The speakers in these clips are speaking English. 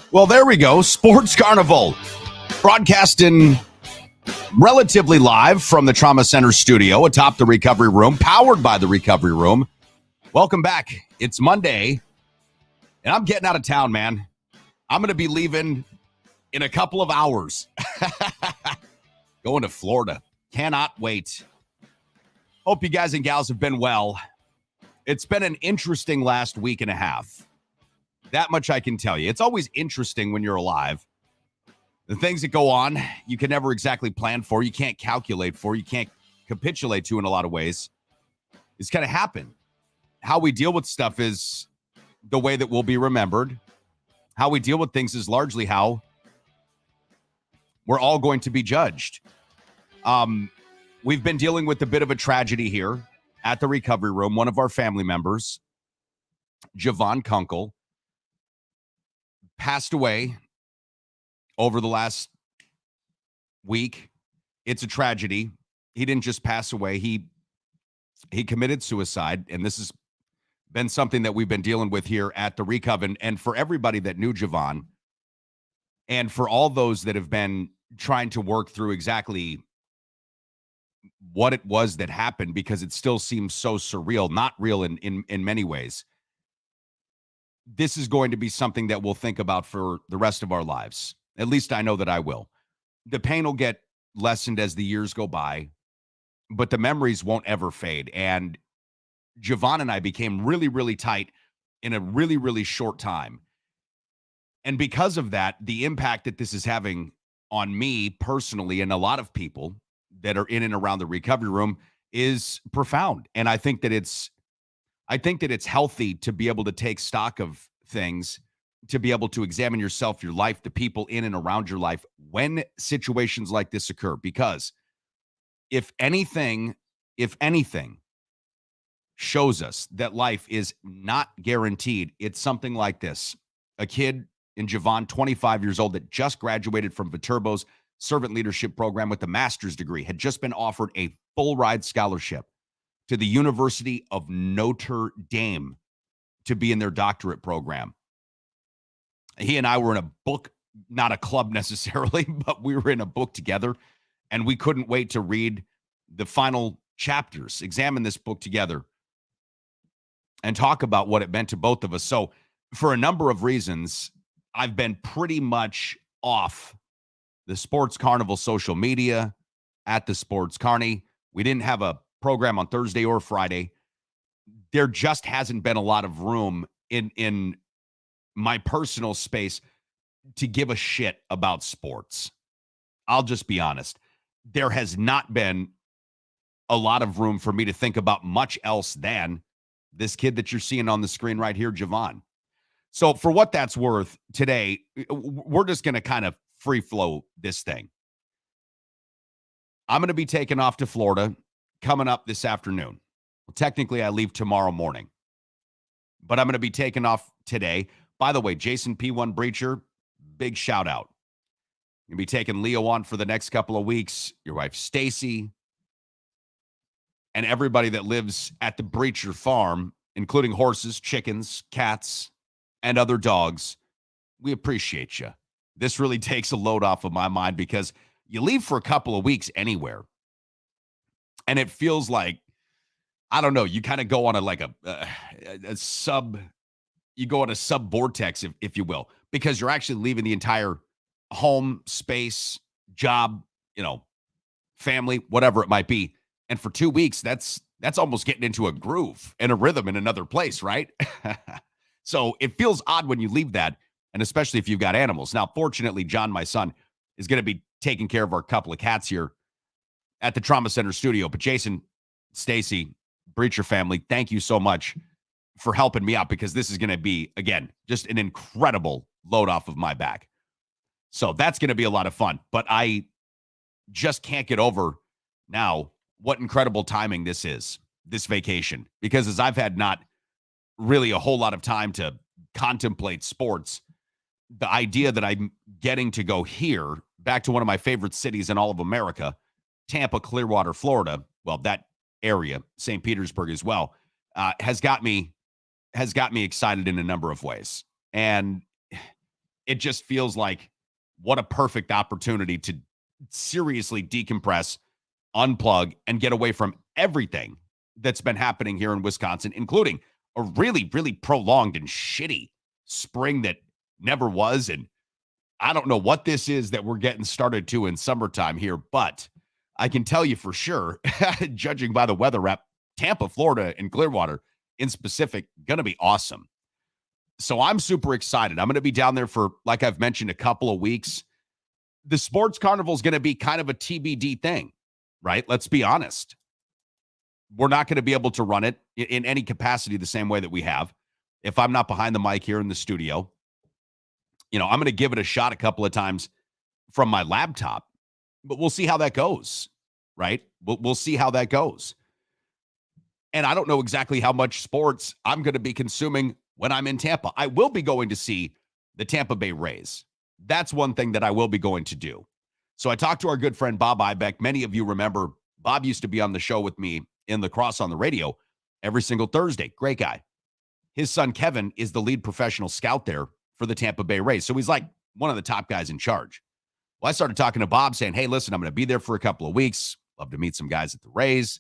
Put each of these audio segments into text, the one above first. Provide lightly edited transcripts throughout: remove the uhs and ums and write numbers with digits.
Well, there we go. Sports Carnival broadcasting relatively live from the Trauma Center studio atop the recovery room, powered by the recovery room. Welcome back. It's Monday, and I'm getting out of town, man. I'm going to be leaving in a couple of hours. Going to Florida. Cannot wait. Hope you guys and gals have been well. It's been an interesting last week and a half. That much I can tell you. It's always interesting when you're alive. The things that go on, you can never exactly plan for. You can't calculate for. You can't capitulate to in a lot of ways. It's going to happen. How we deal with stuff is the way that we'll be remembered. How we deal with things is largely how we're all going to be judged. We've been dealing with a bit of a tragedy here at the recovery room. One of our family members, Javon Kunkel, passed away over the last week. It's a tragedy. He didn't just pass away. He committed suicide, and this has been something that we've been dealing with here at the Recov. And for everybody that knew Javon, and for all those that have been trying to work through exactly what it was that happened, because it still seems so surreal, not real in many ways. This is going to be something that we'll think about for the rest of our lives. At least I know that I will. The pain will get lessened as the years go by, but the memories won't ever fade. And Javon and I became really, really tight in a really, really short time. And because of that, the impact that this is having on me personally and a lot of people that are in and around the recovery room is profound. And I think that it's healthy to be able to take stock of things, to be able to examine yourself, your life, the people in and around your life when situations like this occur. Because if anything shows us that life is not guaranteed, it's something like this. A kid in Javon, 25 years old, that just graduated from Viterbo's servant leadership program with a master's degree, had just been offered a full ride scholarship to the University of Notre Dame to be in their doctorate program. He and I were in a book, not a club necessarily, but we were in a book together, and we couldn't wait to read the final chapters, examine this book together, and talk about what it meant to both of us. So for a number of reasons, I've been pretty much off the Sports Carnival social media, at the Sports Carney. We didn't have a program on Thursday or Friday. There just hasn't been a lot of room in my personal space to give a shit about sports. I'll just be honest. There has not been a lot of room for me to think about much else than this kid that you're seeing on the screen right here, Javon. So for what that's worth, today, we're just going to kind of free flow this thing. I'm going to be taking off to Florida coming up this afternoon. Well, technically, I leave tomorrow morning, but I'm going to be taking off today. By the way, Jason P1 Breacher, big shout out. You'll be taking Leo on for the next couple of weeks. Your wife, Stacy, and everybody that lives at the Breacher farm, including horses, chickens, cats, and other dogs. We appreciate you. This really takes a load off of my mind, because you leave for a couple of weeks anywhere, and it feels like, I don't know, you kind of go on a sub vortex, if you will, because you're actually leaving the entire home, space, job, family, whatever it might be. And for 2 weeks, that's almost getting into a groove and a rhythm in another place, right? So it feels odd when you leave that, and especially if you've got animals. Now, fortunately, John, my son, is going to be taking care of our couple of cats here at the Trauma Center studio. But Jason, Stacy, Breacher family, thank you so much for helping me out, because this is going to be, again, just an incredible load off of my back. So that's going to be a lot of fun. But I just can't get over now what incredible timing this is, this vacation, because as I've had not really a whole lot of time to contemplate sports, the idea that I'm getting to go here, back to one of my favorite cities in all of America, Tampa, Clearwater, Florida, well, that area, St. Petersburg as well, has got me excited in a number of ways. And it just feels like what a perfect opportunity to seriously decompress, unplug, and get away from everything that's been happening here in Wisconsin, including a really, really prolonged and shitty spring that never was. And I don't know what this is that we're getting started to in summertime here, but I can tell you for sure, judging by the weather app, Tampa, Florida, and Clearwater in specific, going to be awesome. So I'm super excited. I'm going to be down there for, like I've mentioned, a couple of weeks. The Sports Carnival is going to be kind of a TBD thing, right? Let's be honest. We're not going to be able to run it in any capacity the same way that we have. If I'm not behind the mic here in the studio, I'm going to give it a shot a couple of times from my laptop, but we'll see how that goes, right? We'll see how that goes. And I don't know exactly how much sports I'm going to be consuming when I'm in Tampa. I will be going to see the Tampa Bay Rays. That's one thing that I will be going to do. So I talked to our good friend Bob Ibeck. Many of you remember Bob used to be on the show with me in La Crosse on the radio every single Thursday. Great guy. His son Kevin is the lead professional scout there for the Tampa Bay Rays. So he's like one of the top guys in charge. Well, I started talking to Bob saying, hey, listen, I'm going to be there for a couple of weeks. Love to meet some guys at the Rays.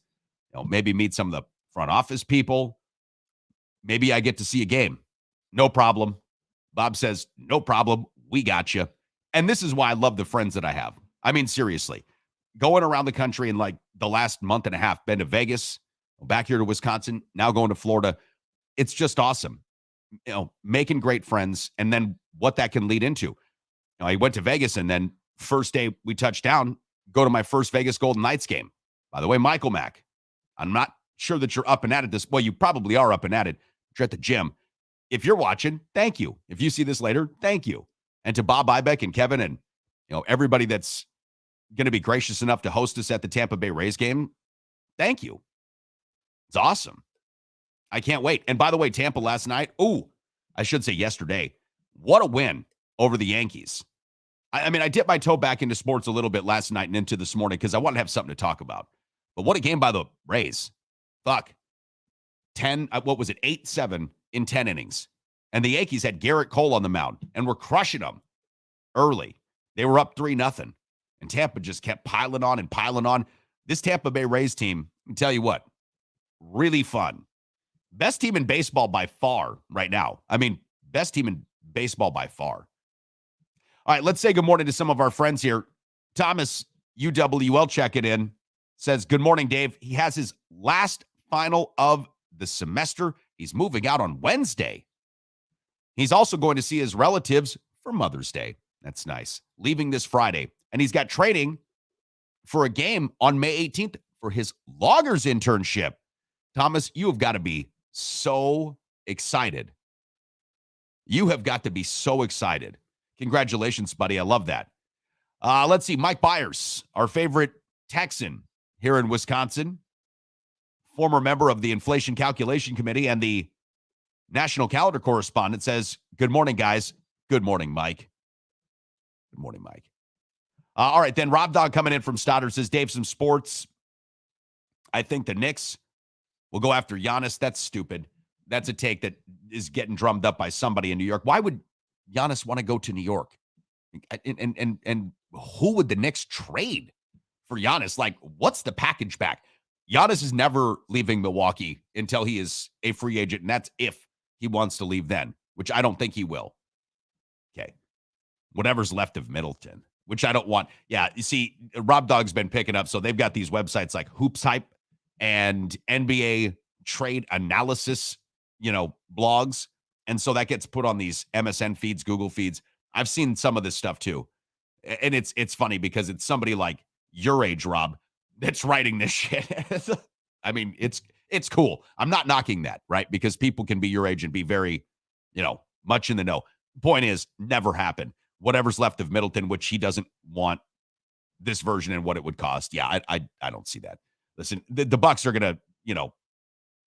Maybe meet some of the front office people. Maybe I get to see a game. No problem. Bob says, no problem. We got you. And this is why I love the friends that I have. I mean, seriously, going around the country in like the last month and a half, been to Vegas, back here to Wisconsin, now going to Florida. It's just awesome. Making great friends, and then what that can lead into. I went to Vegas, and then first day we touched down, go to my first Vegas Golden Knights game. By the way, Michael Mack, I'm not sure that you're up and at it this. Well, you probably are up and at it. You're at the gym. If you're watching, thank you. If you see this later, thank you. And to Bob Ibeck and Kevin and everybody that's going to be gracious enough to host us at the Tampa Bay Rays game, thank you. It's awesome. I can't wait. And by the way, Tampa last night, I should say yesterday, what a win over the Yankees. I mean, I dipped my toe back into sports a little bit last night and into this morning because I wanted to have something to talk about. But what a game by the Rays. Fuck. 8-7 in 10 innings. And the Yankees had Garrett Cole on the mound and were crushing them early. They were up 3-0. And Tampa just kept piling on and piling on. This Tampa Bay Rays team, I tell you what, really fun. Best team in baseball by far right now. I mean, best team in baseball by far. All right, let's say good morning to some of our friends here. Thomas, UWL, checking in, says, good morning, Dave. He has his last final of the semester. He's moving out on Wednesday. He's also going to see his relatives for Mother's Day. That's nice. Leaving this Friday. And he's got training for a game on May 18th for his loggers internship. Thomas, you have got to be so excited. You have got to be so excited. Congratulations, buddy. I love that. Let's see. Mike Byers, our favorite Texan here in Wisconsin, former member of the Inflation Calculation Committee and the National Calendar correspondent, says, good morning, guys. Good morning, Mike. Good morning, Mike. All right, then Rob Dog coming in from Stoddard says, Dave, some sports. I think the Knicks will go after Giannis. That's stupid. That's a take that is getting drummed up by somebody in New York. Why would Giannis want to go to New York? And who would the Knicks trade for Giannis? Like, what's the package back? Giannis is never leaving Milwaukee until he is a free agent, and that's if he wants to leave then, which I don't think he will. Okay. Whatever's left of Middleton, which I don't want. Yeah, you see, Rob Dog's been picking up, so they've got these websites like Hoops Hype and NBA trade analysis, blogs. And so that gets put on these MSN feeds, Google feeds. I've seen some of this stuff too. And it's funny because it's somebody like your age, Rob, that's writing this shit. I mean, it's cool. I'm not knocking that, right? Because people can be your age and be very, much in the know. Point is, never happened. Whatever's left of Middleton, which he doesn't want this version and what it would cost. Yeah, I don't see that. Listen, the Bucks are going to,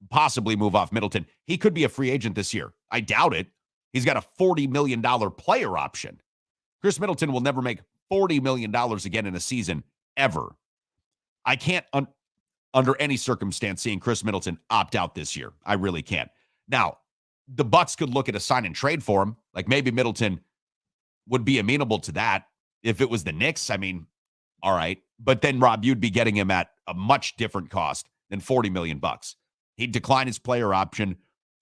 possibly move off Middleton. He could be a free agent this year. I doubt it. He's got a $40 million player option. Chris Middleton will never make $40 million again in a season, ever. I can't, under any circumstance, seeing Chris Middleton opt out this year. I really can't. Now, the Bucks could look at a sign and trade for him. Like maybe Middleton would be amenable to that. If it was the Knicks, I mean, all right. But then, Rob, you'd be getting him at a much different cost than $40 million. He'd decline his player option.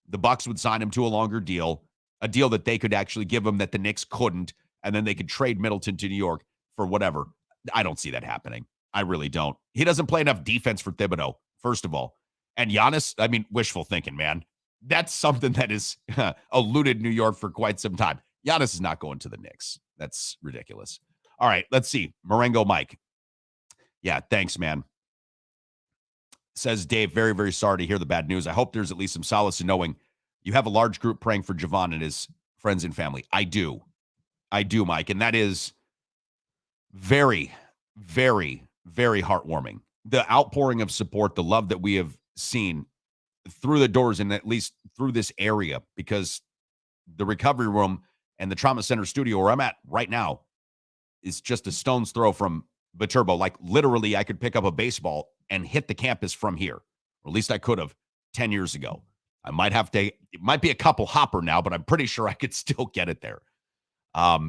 The Bucks would sign him to a longer deal, a deal that they could actually give him that the Knicks couldn't, and then they could trade Middleton to New York for whatever. I don't see that happening. I really don't. He doesn't play enough defense for Thibodeau, first of all. And Giannis, I mean, wishful thinking, man. That's something that has eluded New York for quite some time. Giannis is not going to the Knicks. That's ridiculous. All right, let's see. Marengo Mike. Yeah, thanks, man. Says Dave, very, very sorry to hear the bad news. I hope there's at least some solace in knowing you have a large group praying for Javon and his friends and family. I do, Mike. And that is very, very, very heartwarming. The outpouring of support, the love that we have seen through the doors and at least through this area, because the recovery room and the trauma center studio where I'm at right now is just a stone's throw from Viterbo. Like literally I could pick up a baseball and hit the campus from here, or at least I could have 10 years ago. I might have to, it might be a couple hopper now, but I'm pretty sure I could still get it there.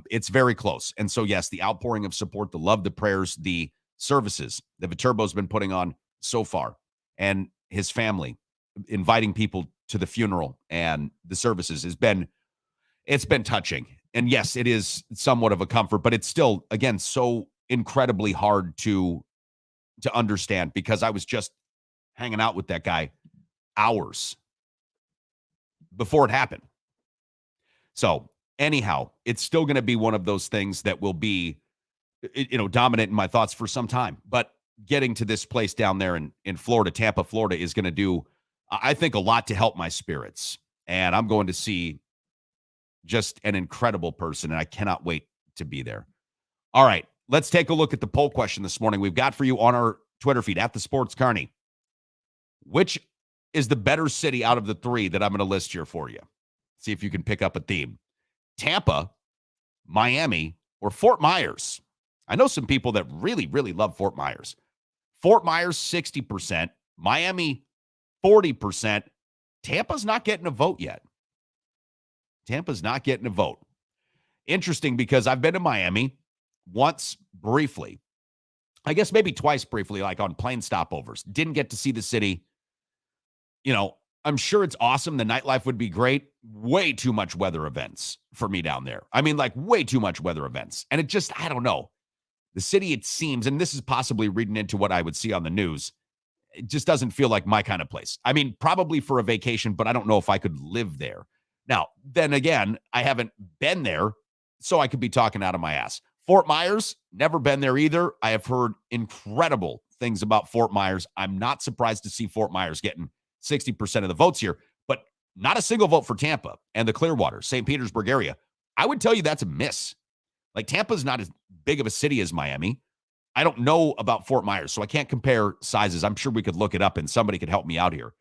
It's very close. And so, yes, the outpouring of support, the love, the prayers, the services that Viterbo's been putting on so far, and his family inviting people to the funeral and the services it's been touching. And yes, it is somewhat of a comfort, but it's still, again, so incredibly hard to understand, because I was just hanging out with that guy hours before it happened. So anyhow, it's still going to be one of those things that will be, dominant in my thoughts for some time. But getting to this place down there in Florida, Tampa, Florida, is going to do, I think, a lot to help my spirits. And I'm going to see just an incredible person, and I cannot wait to be there. All right, let's take a look at the poll question this morning we've got for you on our Twitter feed, at the Sports Carney. Which is the better city out of the three that I'm going to list here for you? See if you can pick up a theme. Tampa, Miami, or Fort Myers? I know some people that really, really love Fort Myers. Fort Myers, 60%. Miami, 40%. Tampa's not getting a vote yet. Tampa's not getting a vote. Interesting, because I've been to Miami once briefly. I guess maybe twice briefly, like on plane stopovers. Didn't get to see the city. I'm sure it's awesome. The nightlife would be great. Way too much weather events for me down there. I mean, like way too much weather events. And it just, I don't know. The city, it seems, and this is possibly reading into what I would see on the news, it just doesn't feel like my kind of place. I mean, probably for a vacation, but I don't know if I could live there. Now, then again, I haven't been there, so I could be talking out of my ass. Fort Myers, never been there either. I have heard incredible things about Fort Myers. I'm not surprised to see Fort Myers getting 60% of the votes here, but not a single vote for Tampa and the Clearwater, St. Petersburg area. I would tell you that's a miss. Like, Tampa's not as big of a city as Miami. I don't know about Fort Myers, so I can't compare sizes. I'm sure we could look it up and somebody could help me out here.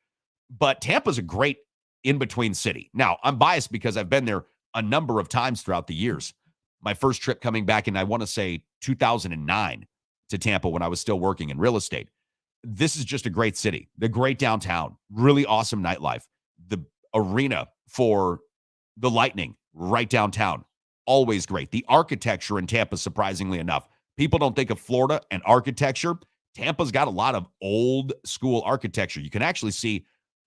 But Tampa's a great in-between city. Now, I'm biased because I've been there a number of times throughout the years. My first trip coming back in, I want to say 2009 to Tampa when I was still working in real estate. This is just a great city. The great downtown, really awesome nightlife. The arena for the Lightning right downtown, always great. The architecture in Tampa, surprisingly enough. People don't think of Florida and architecture. Tampa's got a lot of old school architecture. You can actually see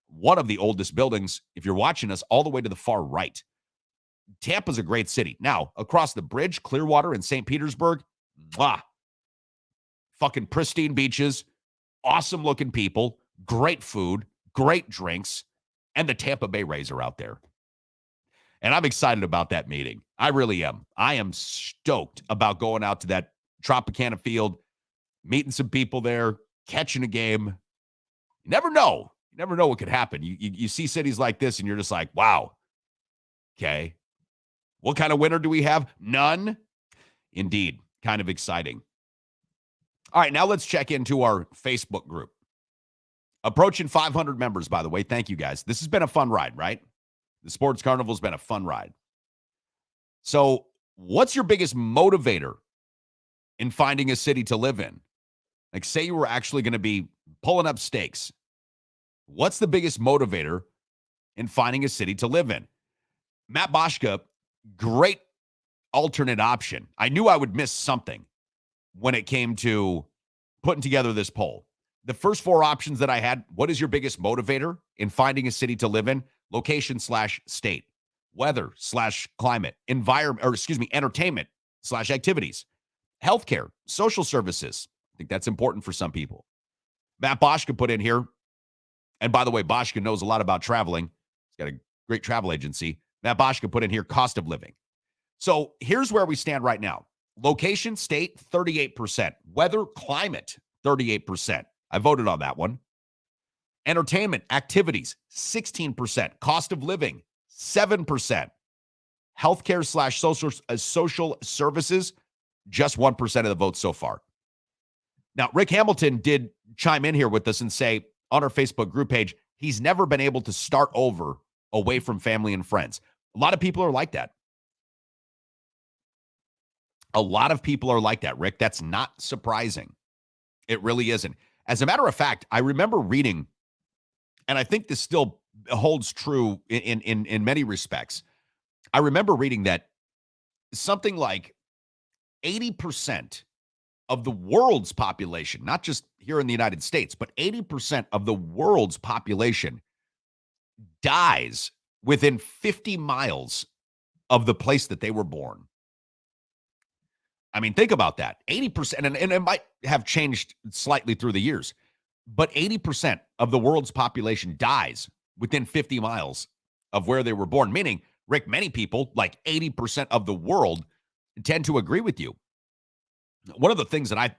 one of the oldest buildings, if you're watching us, all the way to the far right. Tampa's a great city. Now, across the bridge, Clearwater and St. Petersburg, fucking pristine beaches, awesome looking people, great food, great drinks, and the Tampa Bay Rays are out there. And I'm excited about that meeting. I really am. I am stoked about going out to that Tropicana field, meeting some people there, catching a game. You never know. You never know what could happen. You see cities like this, and you're just like, wow. Okay. What kind of winner do we have? None. Indeed. Kind of exciting. All right, now let's check into our Facebook group. Approaching 500 members, by the way. Thank you, guys. This has been a fun ride, right? The Sports Carnival has been a fun ride. So what's your biggest motivator in finding a city to live in? Like, say you were actually going to be pulling up stakes. What's the biggest motivator in finding a city to live in? Matt Boschka, great alternate option. I knew I would miss something when it came to putting together this poll. The first four options that I had: what is your biggest motivator in finding a city to live in? Location/state, weather/climate, entertainment/activities, healthcare, social services. I think that's important for some people. Matt Boschka put in here, and by the way, Boschka knows a lot about traveling. He's got a great travel agency. Matt Boschka put in here cost of living. So here's where we stand right now. Location, state, 38%. Weather, climate, 38%. I voted on that one. Entertainment, activities, 16%. Cost of living, 7%. Healthcare/social services, just 1% of the votes so far. Now, Rick Hamilton did chime in here with us and say on our Facebook group page, he's never been able to start over away from family and friends. A lot of people are like that. A lot of people are like that, Rick. That's not surprising. It really isn't. As a matter of fact, I remember reading, and I think this still holds true in many respects. I remember reading that something like 80% of the world's population, not just here in the United States, but 80% of the world's population dies within 50 miles of the place that they were born. I mean, think about that. 80%, and it might have changed slightly through the years, but 80% of the world's population dies within 50 miles of where they were born. Meaning, Rick, many people, like 80% of the world, tend to agree with you. One of the things that I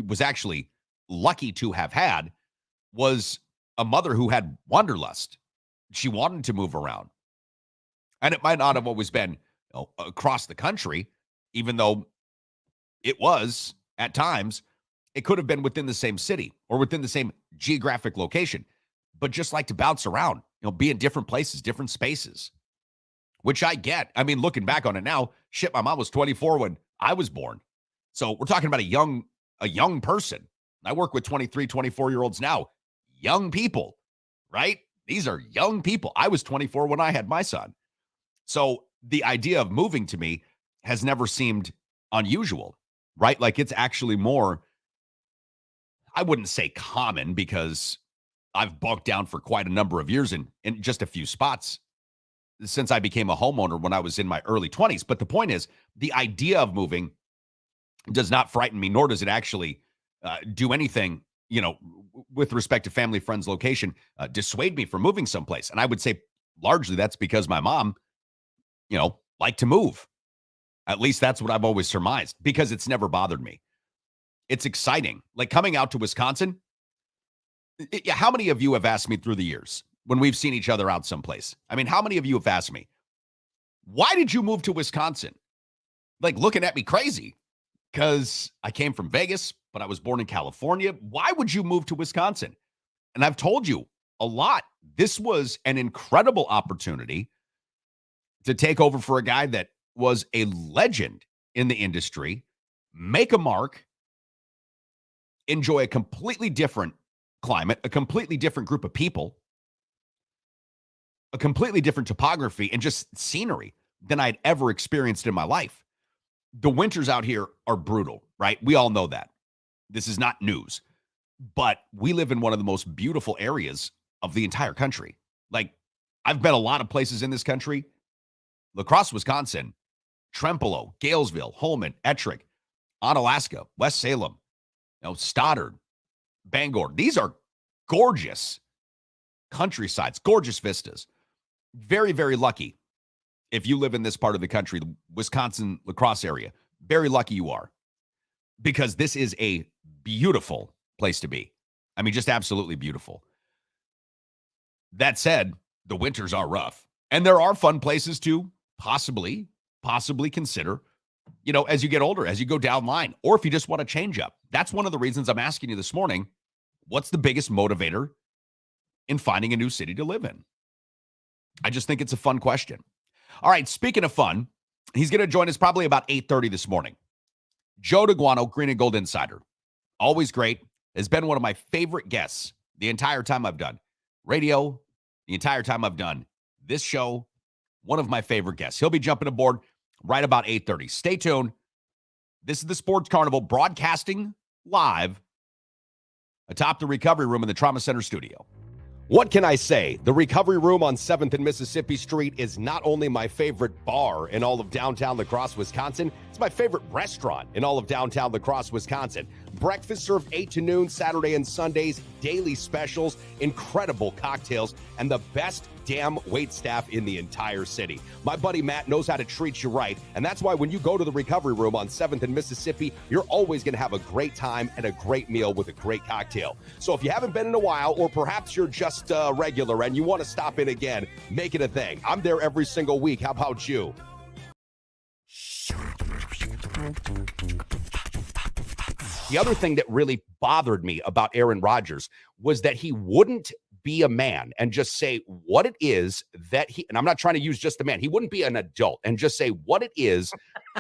was actually lucky to have had was a mother who had wanderlust. She wanted to move around. And it might not have always been across the country, even though it was at times. It could have been within the same city or within the same geographic location, but just like to bounce around, be in different places, different spaces, which I get. I mean, looking back on it now, shit, my mom was 24 when I was born. So we're talking about a young person. I work with 23, 24-year-olds now. Young people, right? These are young people. I was 24 when I had my son. So the idea of moving to me has never seemed unusual, right? Like it's actually more, I wouldn't say common, because I've bunked down for quite a number of years in just a few spots since I became a homeowner when I was in my early 20s. But the point is, the idea of moving does not frighten me, nor does it actually do anything, with respect to family, friends, location, dissuade me from moving someplace. And I would say largely that's because my mom, liked to move. At least that's what I've always surmised, because it's never bothered me. It's exciting. Like coming out to Wisconsin. How many of you have asked me through the years when we've seen each other out someplace? I mean, how many of you have asked me, why did you move to Wisconsin? Like looking at me crazy. Because I came from Vegas, but I was born in California. Why would you move to Wisconsin? And I've told you a lot. This was an incredible opportunity to take over for a guy that was a legend in the industry, make a mark, enjoy a completely different climate, a completely different group of people, a completely different topography, and just scenery than I'd ever experienced in my life. The winters out here are brutal, right? We all know that. This is not news. But we live in one of the most beautiful areas of the entire country. Like, I've been a lot of places in this country. La Crosse, Wisconsin, Trempealeau, Galesville, Holmen, Ettrick, Onalaska, West Salem, Stoddard, Bangor. These are gorgeous countrysides, gorgeous vistas. Very, very lucky. If you live in this part of the country, the Wisconsin, La Crosse area, very lucky you are, because this is a beautiful place to be. I mean, just absolutely beautiful. That said, the winters are rough, and there are fun places to possibly consider, as you get older, as you go down line, or if you just want to change up. That's one of the reasons I'm asking you this morning, what's the biggest motivator in finding a new city to live in? I just think it's a fun question. All right, speaking of fun, he's going to join us probably about 8:30 this morning. Joe Daguanno, Green and Gold Insider. Always great. Has been one of my favorite guests the entire time I've done radio, the entire time I've done this show. One of my favorite guests. He'll be jumping aboard right about 8:30. Stay tuned. This is the Sports Carnival broadcasting live atop the recovery room in the Trauma Center studio. What can I say? The Recovery Room on 7th and Mississippi Street is not only my favorite bar in all of downtown La Crosse, Wisconsin, it's my favorite restaurant in all of downtown La Crosse, Wisconsin. Breakfast served 8 to noon, Saturday and Sundays, daily specials, incredible cocktails, and the best damn wait staff in the entire city. My buddy Matt knows how to treat you right, and that's why when you go to the Recovery Room on 7th and Mississippi, you're always going to have a great time and a great meal with a great cocktail. So if you haven't been in a while, or perhaps you're just regular and you want to stop in again, make it a thing. I'm there every single week. How about you? The other thing that really bothered me about Aaron Rodgers was that he wouldn't be a man and just say what it is that he, and I'm not trying to use just the man, he wouldn't be an adult and just say what it is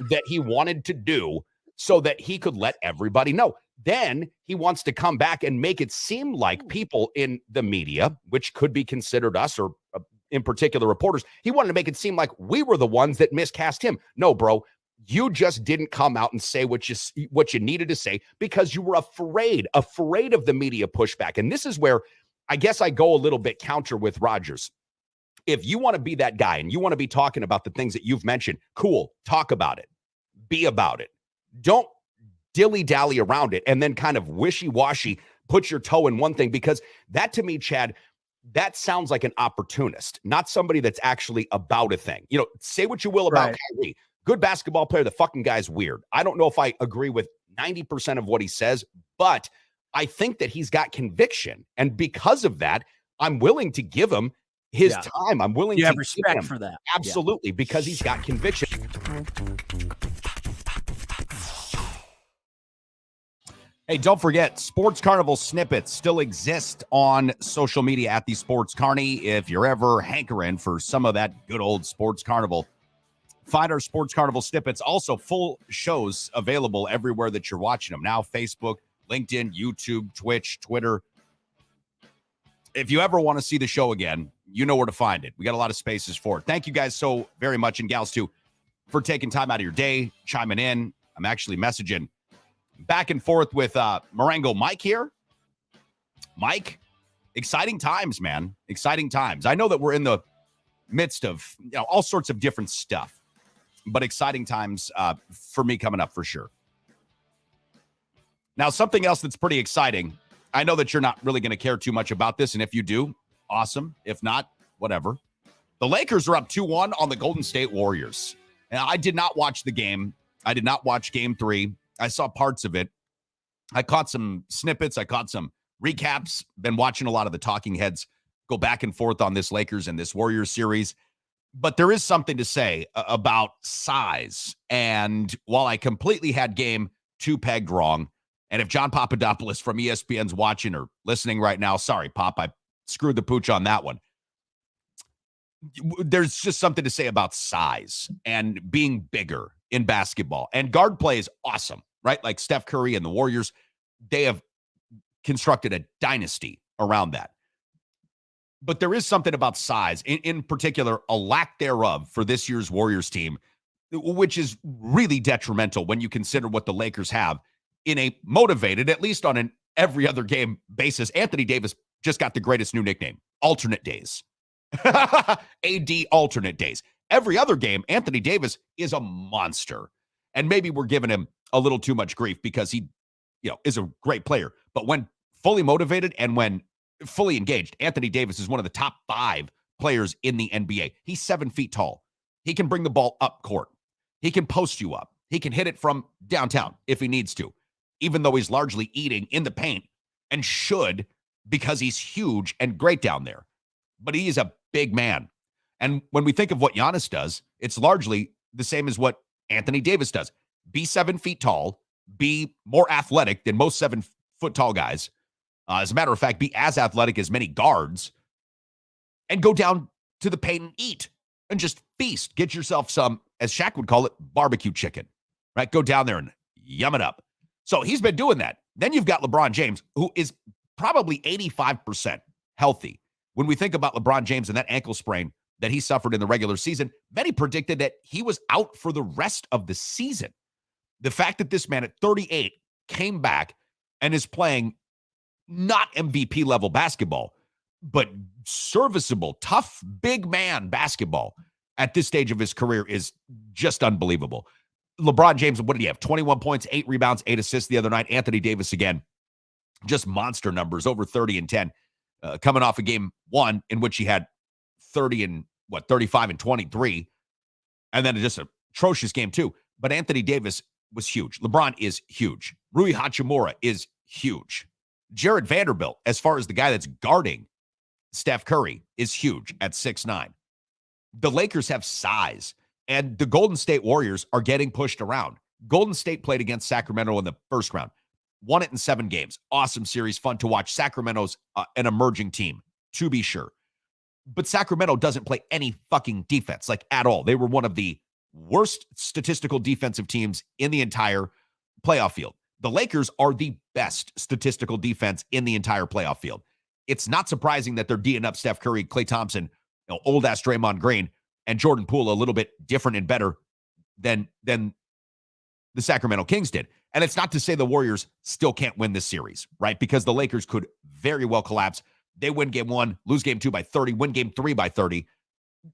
that he wanted to do so that he could let everybody know. Then he wants to come back and make it seem like people in the media, which could be considered us or in particular reporters, he wanted to make it seem like we were the ones that miscast him. No, bro. You just didn't come out and say what you needed to say because you were afraid of the media pushback. And this is where I guess I go a little bit counter with Rodgers. If you want to be that guy and you want to be talking about the things that you've mentioned, cool, talk about it. Be about it. Don't dilly-dally around it and then kind of wishy-washy put your toe in one thing, because that to me, Chad, that sounds like an opportunist, not somebody that's actually about a thing. You know, say what you will about Kyrie. Good basketball player. The fucking guy's weird. I don't know if I agree with 90% of what he says, but I think that he's got conviction. And because of that, I'm willing to give him his time. I'm willing to have respect for that. Absolutely, because he's got conviction. Hey, don't forget, Sports Carnival snippets still exist on social media at the Sports Carney. If you're ever hankering for some of that good old Sports Carnival, find our Sports Carnival snippets. Also, full shows available everywhere that you're watching them now: Facebook, LinkedIn, YouTube, Twitch, Twitter. If you ever want to see the show again, you know where to find it. We got a lot of spaces for it. Thank you guys so very much, and gals too, for taking time out of your day, chiming in. I'm actually messaging back and forth with Marengo Mike here. Mike, exciting times, man. Exciting times. I know that we're in the midst of all sorts of different stuff, but exciting times for me coming up for sure. Now, something else that's pretty exciting. I know that you're not really going to care too much about this, and if you do, awesome. If not, whatever. The Lakers are up 2-1 on the Golden State Warriors. Now, I did not watch the game. I did not watch Game 3. I saw parts of it. I caught some snippets. I caught some recaps. Been watching a lot of the talking heads go back and forth on this Lakers and this Warriors series. But there is something to say about size. And while I completely had Game 2 pegged wrong, and if John Papadopoulos from ESPN's watching or listening right now, sorry, Pop, I screwed the pooch on that one. There's just something to say about size and being bigger in basketball. And guard play is awesome, right? Like Steph Curry and the Warriors, they have constructed a dynasty around that. But there is something about size, in particular, a lack thereof for this year's Warriors team, which is really detrimental when you consider what the Lakers have in a motivated, at least on an every other game basis. Anthony Davis just got the greatest new nickname, alternate days. AD alternate days. Every other game, Anthony Davis is a monster. And maybe we're giving him a little too much grief because he, is a great player. But when fully motivated and when fully engaged, Anthony Davis is one of the top 5 players in the NBA. He's 7 feet tall. He can bring the ball up court. He can post you up. He can hit it from downtown if he needs to, even though he's largely eating in the paint and should, because he's huge and great down there. But he is a big man. And when we think of what Giannis does, it's largely the same as what Anthony Davis does. Be 7 feet tall, be more athletic than most 7 foot tall guys. As a matter of fact, be as athletic as many guards, and go down to the paint and eat and just feast. Get yourself some, as Shaq would call it, barbecue chicken, right? Go down there and yum it up. So he's been doing that. Then you've got LeBron James, who is probably 85% healthy. When we think about LeBron James and that ankle sprain that he suffered in the regular season, many predicted that he was out for the rest of the season. The fact that this man at 38 came back and is playing not MVP level basketball, but serviceable, tough, big man basketball at this stage of his career is just unbelievable. LeBron James, what did he have? 21 points, 8 rebounds, 8 assists the other night. Anthony Davis again, just monster numbers, over 30 and 10, coming off of game 1 in which he had 35 and 23, and then just an atrocious game 2. But Anthony Davis was huge. LeBron is huge. Rui Hachimura is huge. Jared Vanderbilt, as far as the guy that's guarding Steph Curry, is huge at 6'9". The Lakers have size, and the Golden State Warriors are getting pushed around. Golden State played against Sacramento in the first round. Won it in 7 games. Awesome series, fun to watch. Sacramento's an emerging team, to be sure. But Sacramento doesn't play any fucking defense, like at all. They were one of the worst statistical defensive teams in the entire playoff field. The Lakers are the best statistical defense in the entire playoff field. It's not surprising that they're D'ing up Steph Curry, Klay Thompson, old-ass Draymond Green, and Jordan Poole a little bit different and better than the Sacramento Kings did. And it's not to say the Warriors still can't win this series, right? Because the Lakers could very well collapse. They win game 1, lose game 2 by 30, win game 3 by 30.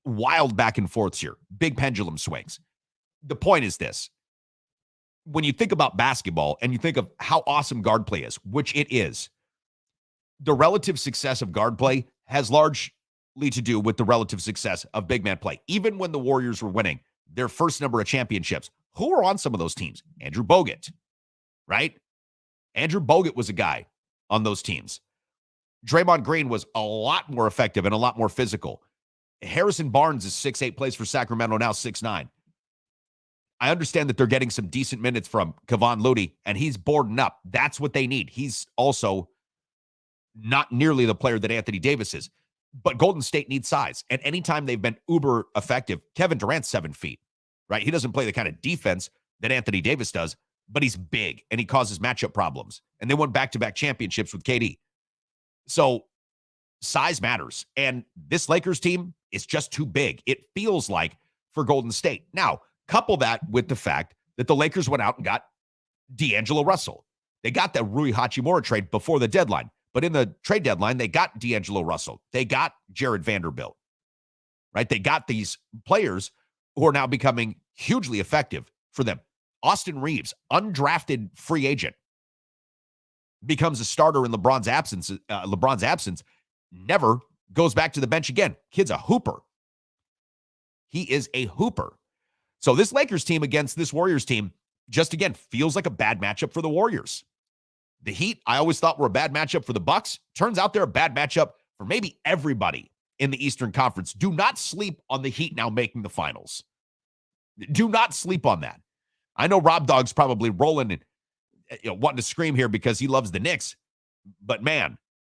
Wild back and forths here. Big pendulum swings. The point is this. When you think about basketball and you think of how awesome guard play is, which it is, the relative success of guard play has largely to do with the relative success of big man play. Even when the Warriors were winning their first number of championships, who were on some of those teams? Andrew Bogut, right? Andrew Bogut was a guy on those teams. Draymond Green was a lot more effective and a lot more physical. Harrison Barnes is 6'8", plays for Sacramento, now 6'9". I understand that they're getting some decent minutes from Kevon Looney, and he's boarding up. That's what they need. He's also not nearly the player that Anthony Davis is. But Golden State needs size. And anytime they've been uber effective, Kevin Durant's 7 feet, right? He doesn't play the kind of defense that Anthony Davis does, but he's big, and he causes matchup problems. And they won back-to-back championships with KD. So size matters. And this Lakers team is just too big, it feels like, for Golden State. Now, couple that with the fact that the Lakers went out and got D'Angelo Russell. They got that Rui Hachimura trade before the deadline. But in the trade deadline, they got D'Angelo Russell. They got Jared Vanderbilt, right? They got these players who are now becoming hugely effective for them. Austin Reeves, undrafted free agent, becomes a starter in LeBron's absence, never goes back to the bench again. Kid's a hooper. He is a hooper. So this Lakers team against this Warriors team just, again, feels like a bad matchup for the Warriors. The Heat, I always thought, were a bad matchup for the Bucks. Turns out they're a bad matchup for maybe everybody in the Eastern Conference. Do not sleep on the Heat now making the finals. Do not sleep on that. I know Rob Dog's probably rolling and wanting to scream here because he loves the Knicks. But, man,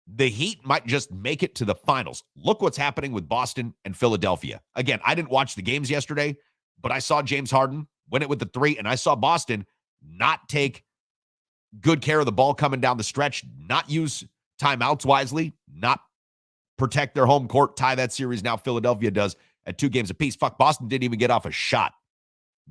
the Heat might just make it to the finals. Look what's happening with Boston and Philadelphia. Again, I didn't watch the games yesterday, but I saw James Harden win it with the 3, and I saw Boston not take good care of the ball coming down the stretch, not use timeouts wisely, not protect their home court, tie that series. Now Philadelphia does at 2 games apiece. Fuck, Boston didn't even get off a shot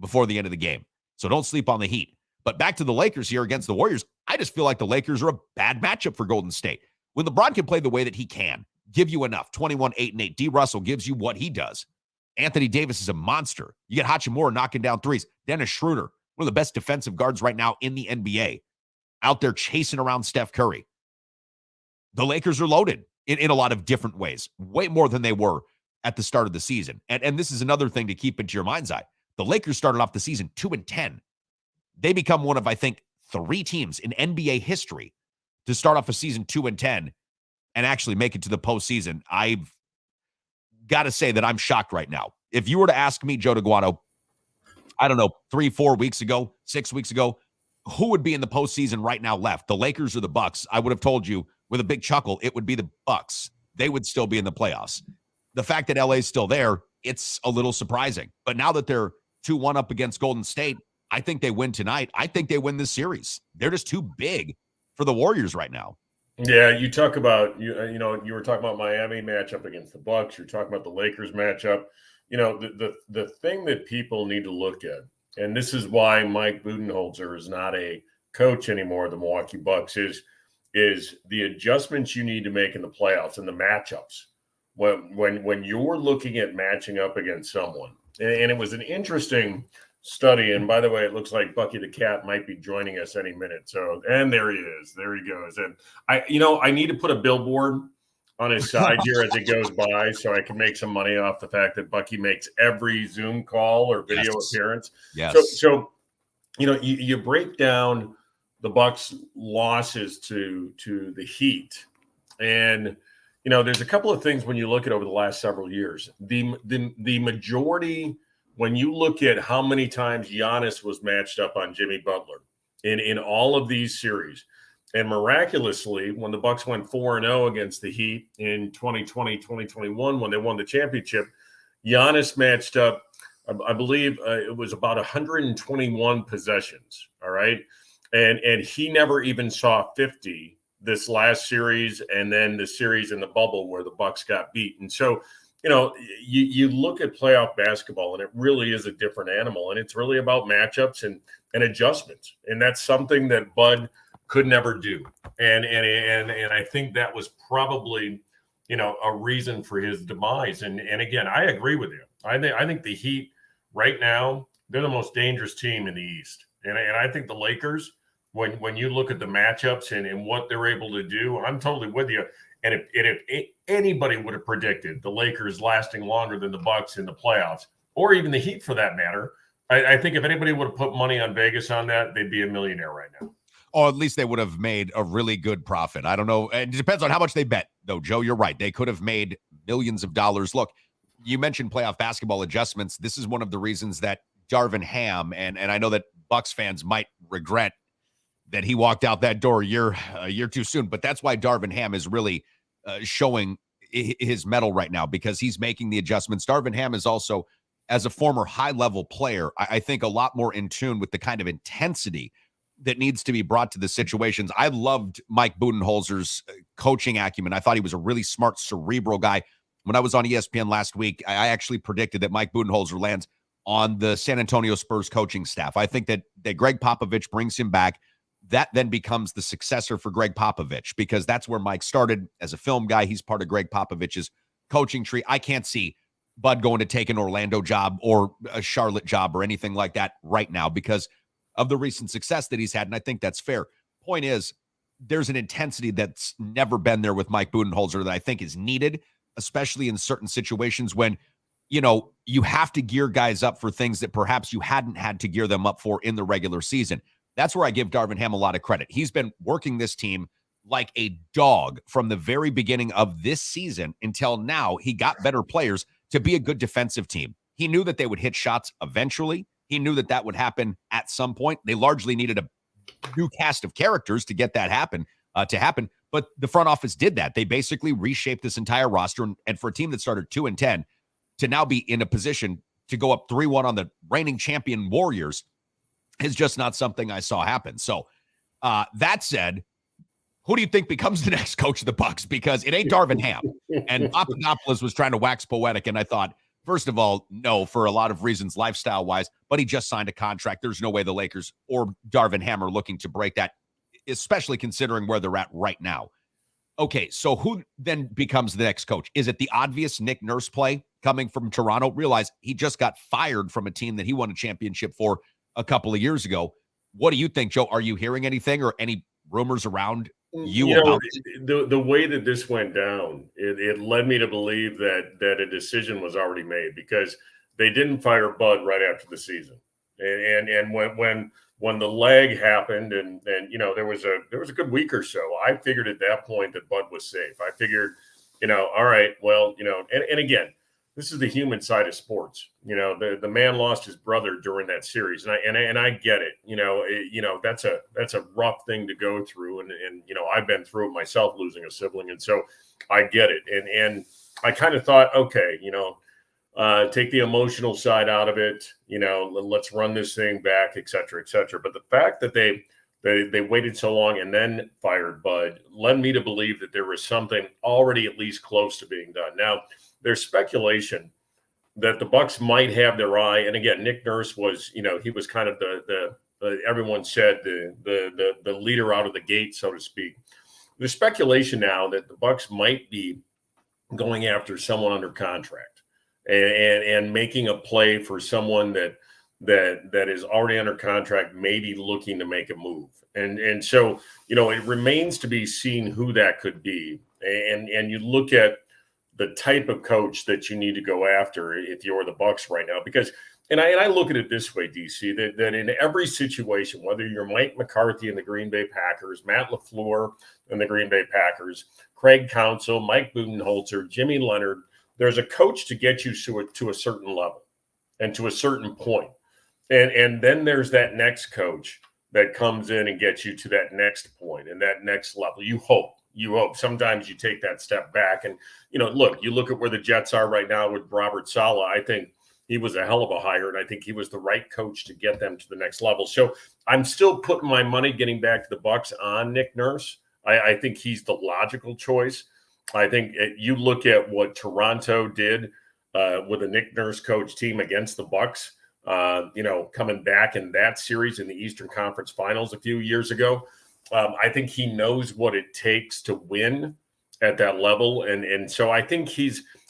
before the end of the game. So don't sleep on the Heat. But back to the Lakers here against the Warriors, I just feel like the Lakers are a bad matchup for Golden State. When LeBron can play the way that he can, give you enough, 21, 8, and 8. D. Russell gives you what he does. Anthony Davis is a monster. You get Hachimura knocking down threes. Dennis Schroeder, one of the best defensive guards right now in the NBA, out there chasing around Steph Curry. The Lakers are loaded in a lot of different ways, way more than they were at the start of the season. And this is another thing to keep into your mind's eye. The Lakers started off the season 2-10. They become one of, I think, 3 teams in NBA history to start off a season 2-10 and actually make it to the postseason. I've got to say that I'm shocked right now. If you were to ask me, Joe Daguanno, I don't know, 3, 4 weeks ago, 6 weeks ago, who would be in the postseason right now left, the Lakers or the Bucks? I would have told you with a big chuckle, it would be the Bucks. They would still be in the playoffs. The fact that LA is still there, it's a little surprising. But now that they're 2-1 up against Golden State, I think they win tonight. I think they win this series. They're just too big for the Warriors right now. Yeah, you talk about you were talking about Miami matchup against the Bucks. You're talking about the Lakers matchup. The thing that people need to look at, and this is why Mike Budenholzer is not a coach anymore of the Milwaukee Bucks, is the adjustments you need to make in the playoffs and the matchups. When you're looking at matching up against someone, and it was an interesting study. And by the way, it looks like Bucky the Cat might be joining us any minute. So, and there he is. There he goes. And I need to put a billboard on his side here as it goes by so I can make some money off the fact that Bucky makes every Zoom call or video appearance. Yes. So you break down the Bucks losses to the Heat, and there's a couple of things when you look at over the last several years. The majority, when you look at how many times Giannis was matched up on Jimmy Butler in all of these series, and miraculously, when the Bucks went 4-0 against the Heat in 2020, 2021, when they won the championship, Giannis matched up, I believe it was about 121 possessions. All right. And he never even saw 50 this last series, and then the series in the bubble where the Bucks got beat. And so, you look at playoff basketball, and it really is a different animal, and it's really about matchups and adjustments, and that's something that Bud could never do. And I think that was probably a reason for his demise. And again, I agree with you. I think the Heat right now, they're the most dangerous team in the East, and I think the Lakers, when you look at the matchups and what they're able to do, I'm totally with you. And if anybody would have predicted the Lakers lasting longer than the Bucks in the playoffs, or even the Heat for that matter, I think if anybody would have put money on Vegas on that, they'd be a millionaire right now. Or at least they would have made a really good profit. I don't know. It depends on how much they bet, though, Joe. You're right. They could have made millions of dollars. Look, you mentioned playoff basketball adjustments. This is one of the reasons that Darvin Ham, and I know that Bucks fans might regret that he walked out that door a year too soon, but that's why Darvin Ham is really showing his mettle right now, because he's making the adjustments. Darvin Ham is also, as a former high-level player, I think a lot more in tune with the kind of intensity that needs to be brought to the situations. I loved Mike Budenholzer's coaching acumen. I thought he was a really smart, cerebral guy. When I was on ESPN last week, I actually predicted that Mike Budenholzer lands on the San Antonio Spurs coaching staff. I think that Greg Popovich brings him back. That then becomes the successor for Greg Popovich, because that's where Mike started as a film guy. He's part of Greg Popovich's coaching tree. I can't see Bud going to take an Orlando job or a Charlotte job or anything like that right now because of the recent success that he's had, and I think that's fair. Point is, there's an intensity that's never been there with Mike Budenholzer that I think is needed, especially in certain situations when, you have to gear guys up for things that perhaps you hadn't had to gear them up for in the regular season. That's where I give Darvin Ham a lot of credit. He's been working this team like a dog from the very beginning of this season until now. He got better players to be a good defensive team. He knew that they would hit shots eventually. He knew that would happen at some point. They largely needed a new cast of characters to get that happen. But the front office did that. They basically reshaped this entire roster. And for a team that started 2-10 to now be in a position to go up 3-1 on the reigning champion Warriors is just not something I saw happen. So that said, who do you think becomes the next coach of the Bucks? Because it ain't Darvin Ham. And Papadopoulos was trying to wax poetic, and I thought, first of all, no, for a lot of reasons, lifestyle-wise, but he just signed a contract. There's no way the Lakers or Darvin Ham are looking to break that, especially considering where they're at right now. Okay, so who then becomes the next coach? Is it the obvious Nick Nurse play coming from Toronto? Realize he just got fired from a team that he won a championship for a couple of years ago. What do you think, Joe? Are you hearing anything or any rumors around about the way that this went down? It led me to believe that a decision was already made, because they didn't fire Bud right after the season, and when the leg happened, and there was a good week or so, I figured at that point that Bud was safe. I figured, all right, well, and again, this is the human side of sports. The man lost his brother during that series, and I get it. That's a rough thing to go through, and I've been through it myself, losing a sibling, and so I get it. And I kind of thought, okay, take the emotional side out of it. Let's run this thing back, et cetera, et cetera. But the fact that they waited so long and then fired Bud led me to believe that there was something already at least close to being done. Now, there's speculation that the Bucs might have their eye. And again, Nick Nurse was, he was kind of the everyone said the leader out of the gate, so to speak. There's speculation now that the Bucs might be going after someone under contract and making a play for someone that is already under contract, maybe looking to make a move. And so, it remains to be seen who that could be. And you look at the type of coach that you need to go after if you're the Bucs right now, because and I look at it this way, DC, that in every situation, whether you're Mike McCarthy and the Green Bay Packers, Matt LaFleur and the Green Bay Packers, Craig Counsell, Mike Budenholzer, Jimmy Leonard, there's a coach to get you to a certain level and to a certain point. And then there's that next coach that comes in and gets you to that next point and that next level. You hope. Sometimes you take that step back. And, you look at where the Jets are right now with Robert Saleh. I think he was a hell of a hire, and I think he was the right coach to get them to the next level. So I'm still putting my money, getting back to the Bucs, on Nick Nurse. I think he's the logical choice. I think you look at what Toronto did with a Nick Nurse coach team against the Bucs, coming back in that series in the Eastern Conference Finals a few years ago. I think he knows what it takes to win at that level. And so I think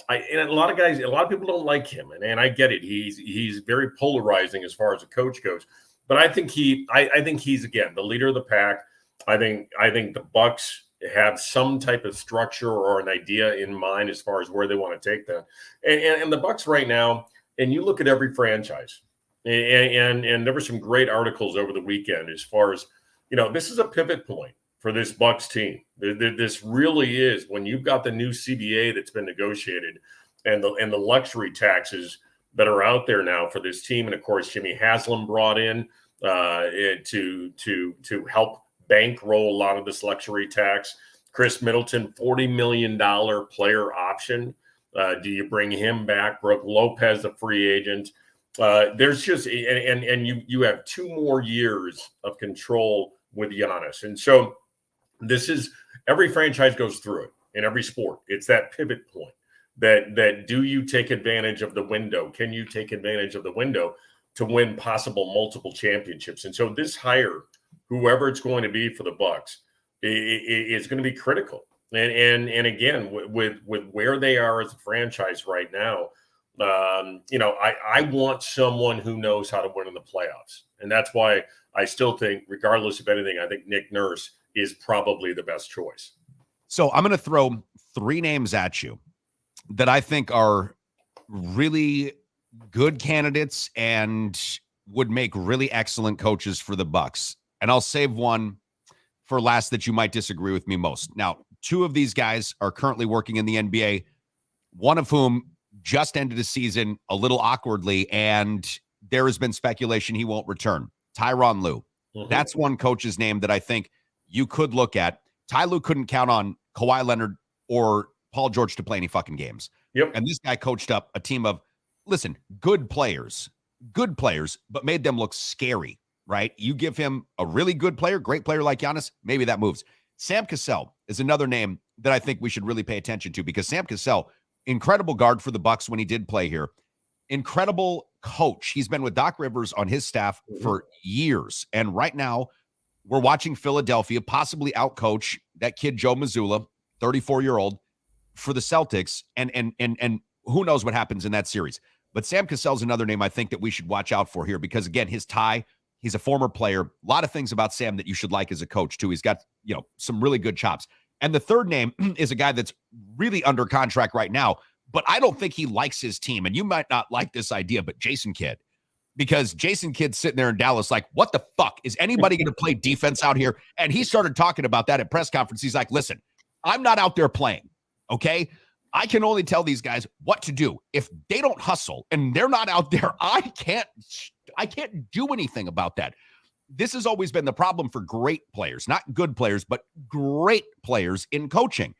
and a lot of people don't like him. And I get it. He's very polarizing as far as a coach goes. But I think he's, again, the leader of the pack. I think the Bucs have some type of structure or an idea in mind as far as where they want to take that. And the Bucs right now, and you look at every franchise, and there were some great articles over the weekend as far as, this is a pivot point for this Bucs team. This really is, when you've got the new CBA that's been negotiated and the luxury taxes that are out there now for this team. And of course, Jimmy Haslam brought in to help bankroll a lot of this luxury tax. Chris Middleton, $40 million player option. Do you bring him back? Brooke Lopez, a free agent. There's just, and you have 2 more years of control with Giannis. And so this is, every franchise goes through it in every sport. It's that pivot point that do you take advantage of the window? Can you take advantage of the window to win possible multiple championships? And so this hire, whoever it's going to be for the Bucs, is going to be critical. And again, with where they are as a franchise right now, I want someone who knows how to win in the playoffs. And that's why I still think, regardless of anything, I think Nick Nurse is probably the best choice. So I'm going to throw 3 names at you that I think are really good candidates and would make really excellent coaches for the Bucs. And I'll save one for last that you might disagree with me most. Now, 2 of these guys are currently working in the NBA, one of whom just ended a season a little awkwardly, and there has been speculation he won't return. Tyronn Lue. Mm-hmm. That's one coach's name that I think you could look at. Ty Lue couldn't count on Kawhi Leonard or Paul George to play any fucking games. Yep. And this guy coached up a team of, good players, but made them look scary, right? You give him a really good player, great player like Giannis, maybe that moves. Sam Cassell is another name that I think we should really pay attention to, because Sam Cassell, incredible guard for the Bucs when he did play here. Incredible coach. He's been with Doc Rivers on his staff for years. And right now, we're watching Philadelphia possibly outcoach that kid Joe Mazzulla, 34-year-old, for the Celtics. And who knows what happens in that series. But Sam Cassell's another name I think that we should watch out for here, because again, his tie, he's a former player. A lot of things about Sam that you should like as a coach too. He's got, some really good chops. And the third name is a guy that's really under contract right now, but I don't think he likes his team. And you might not like this idea, but Jason Kidd, because Jason Kidd's sitting there in Dallas like, what the fuck? Is anybody going to play defense out here? And he started talking about that at press conference. He's like, listen, I'm not out there playing, okay? I can only tell these guys what to do. If they don't hustle and they're not out there, I can't do anything about that. This has always been the problem for great players, not good players, but great players in coaching,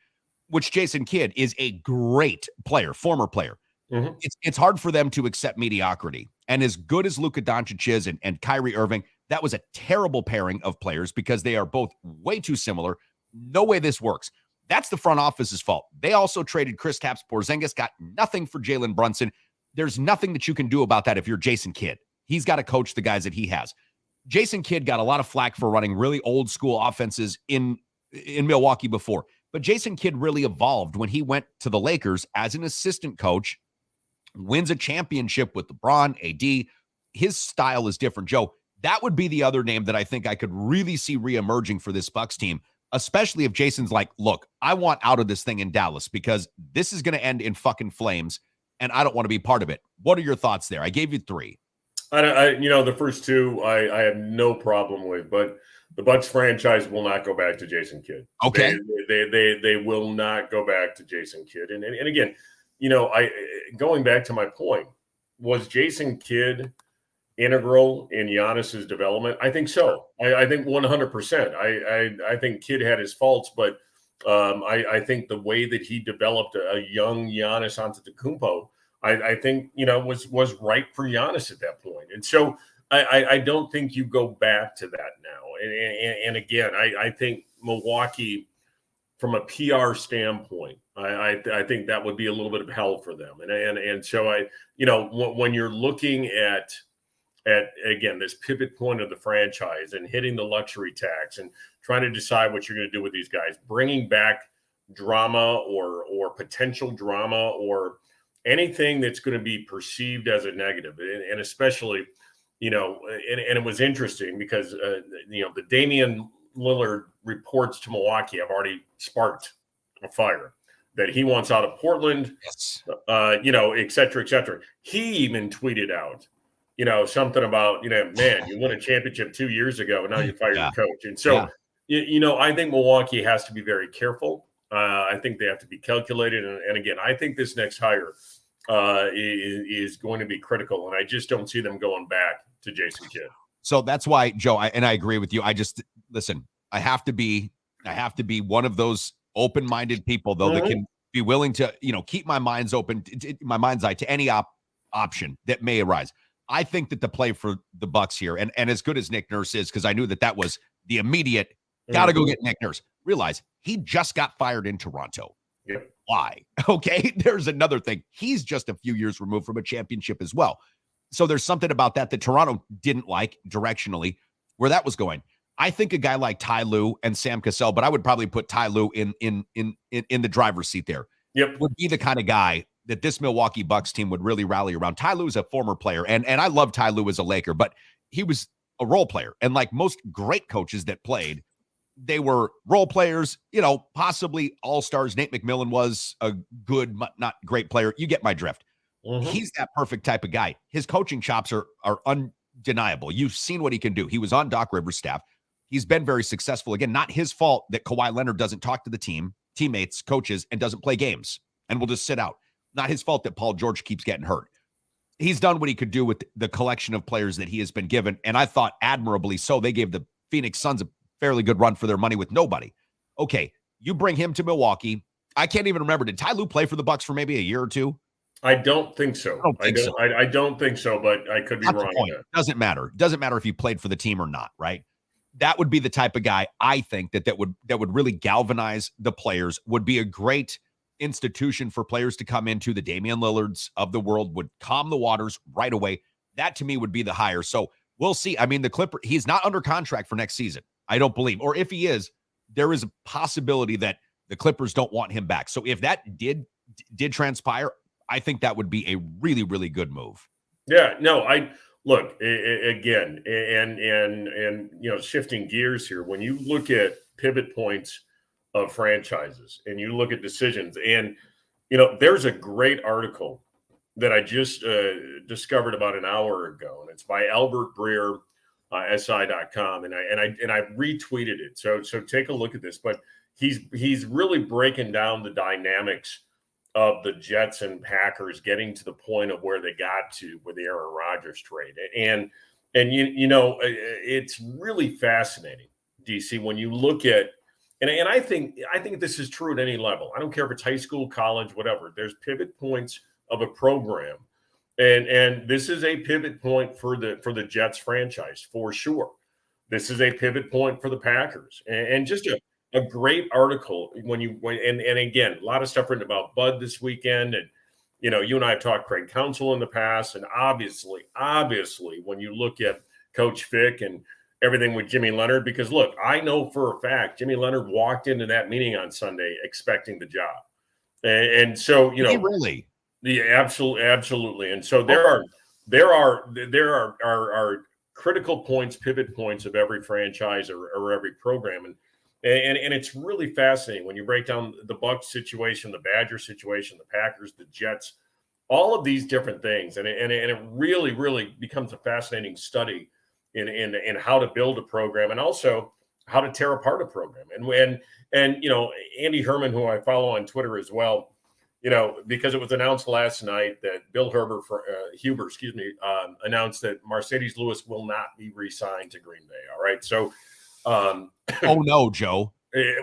which Jason Kidd is a great player, former player. Mm-hmm. It's hard for them to accept mediocrity. And as good as Luka Doncic is and Kyrie Irving, That was a terrible pairing of players because they are both way too similar. No way this works. That's the front office's fault. They also traded Kristaps Porzingis, got nothing for Jalen Brunson. There's nothing that you can do about that if you're Jason Kidd. He's got to coach the guys that he has. Jason Kidd got a lot of flack for running really old school offenses in Milwaukee before. But Jason Kidd really evolved when he went to the Lakers as an assistant coach, wins a championship with LeBron, AD. His style is different. Joe, that would be the other name that I think I could really see reemerging for this Bucks team, especially if Jason's like, look, I want out of this thing in Dallas because this is going to end in fucking flames, and I don't want to be part of it. What are your thoughts there? I gave you three. The first two I have no problem with, but the Bucks franchise will not go back to Jason Kidd. Okay. They will not go back to Jason Kidd. And again, going back to my point, was Jason Kidd integral in Giannis's development? I think so. I think 100%. I think Kidd had his faults, but I think the way that he developed a young Giannis Antetokounmpo, I think was right for Giannis at that point. And so I don't think you go back to that now. And again, I think Milwaukee, from a PR standpoint, I think that would be a little bit of hell for them. And so when you're looking at again this pivot point of the franchise and hitting the luxury tax and trying to decide what you're going to do with these guys, bringing back drama or potential drama or anything that's going to be perceived as a negative, and especially, and it was interesting because the Damian Lillard reports to Milwaukee have already sparked a fire that he wants out of Portland, yes. Et cetera, et cetera. He even tweeted out, something about, man, you won a championship 2 years ago and now you fired your coach. And so, I think Milwaukee has to be very careful. I think they have to be calculated. And again, I think this next hire is going to be critical. And I just don't see them going back to Jason Kidd. So that's why, Joe, I agree with you. Listen, I have to be one of those open-minded people, though, that can be willing to, keep my mind's open, my mind's eye to any option that may arise. I think that the play for the Bucks here, and as good as Nick Nurse is, because I knew that was the immediate, got to go get Nick Nurse. Realize he just got fired in Toronto. Yep. Why? Okay, there's another thing. He's just a few years removed from a championship as well. So there's something about that Toronto didn't like directionally where that was going. I think a guy like Ty Lue and Sam Cassell, but I would probably put Ty Lue in the driver's seat there. Yep. Would be the kind of guy that this Milwaukee Bucks team would really rally around. Ty Lue is a former player, and I love Ty Lue as a Laker, but he was a role player. And like most great coaches that played, they were role players, possibly all-stars. Nate McMillan was a good, not great player. You get my drift. Mm-hmm. He's that perfect type of guy. His coaching chops are undeniable. You've seen what he can do. He was on Doc Rivers' staff. He's been very successful. Again, not his fault that Kawhi Leonard doesn't talk to the teammates, coaches, and doesn't play games and will just sit out. Not his fault that Paul George keeps getting hurt. He's done what he could do with the collection of players that he has been given, and I thought admirably so. They gave the Phoenix Suns a fairly good run for their money with nobody. Okay, you bring him to Milwaukee. I can't even remember. Did Ty Lue play for the Bucks for maybe a year or two? I don't think so. I don't think so, but I could be wrong. Doesn't matter. Doesn't matter if he played for the team or not, right? That would be the type of guy I think that would really galvanize the players, would be a great institution for players to come into. The Damian Lillards of the world would calm the waters right away. That to me would be the hire. So we'll see. I mean, the Clipper, he's not under contract for next season, I don't believe. Or if he is, there is a possibility that the Clippers don't want him back. So if that did transpire, I think that would be a really, really good move. Yeah, no, look again, and shifting gears here. When you look at pivot points of franchises and you look at decisions, and there's a great article that I just discovered about an hour ago, and it's by Albert Breer, SI.com, and I retweeted it. So take a look at this. But he's really breaking down the dynamics of the Jets and Packers getting to the point of where they got to with the Aaron Rodgers trade. And it's really fascinating, DC, when you look at, and I think this is true at any level. I don't care if it's high school, college, whatever. There's pivot points of a program And this is a pivot point for the Jets franchise for sure. This is a pivot point for the Packers, and just a great article and again, a lot of stuff written about Bud this weekend, and you and I have talked Craig Counsell in the past, and obviously, when you look at Coach Fick and everything with Jimmy Leonard, because look, I know for a fact Jimmy Leonard walked into that meeting on Sunday expecting the job, and so Did he really? Yeah, absolutely. And so there are critical points, pivot points of every franchise or every program, and it's really fascinating when you break down the Bucs situation, the Badger situation, the Packers, the Jets, all of these different things, and it really becomes a fascinating study in how to build a program and also how to tear apart a program. And Andy Herman, who I follow on Twitter as well. Because it was announced last night that Bill Huber, announced that Mercedes Lewis will not be re-signed to Green Bay. All right, so oh no, Joe.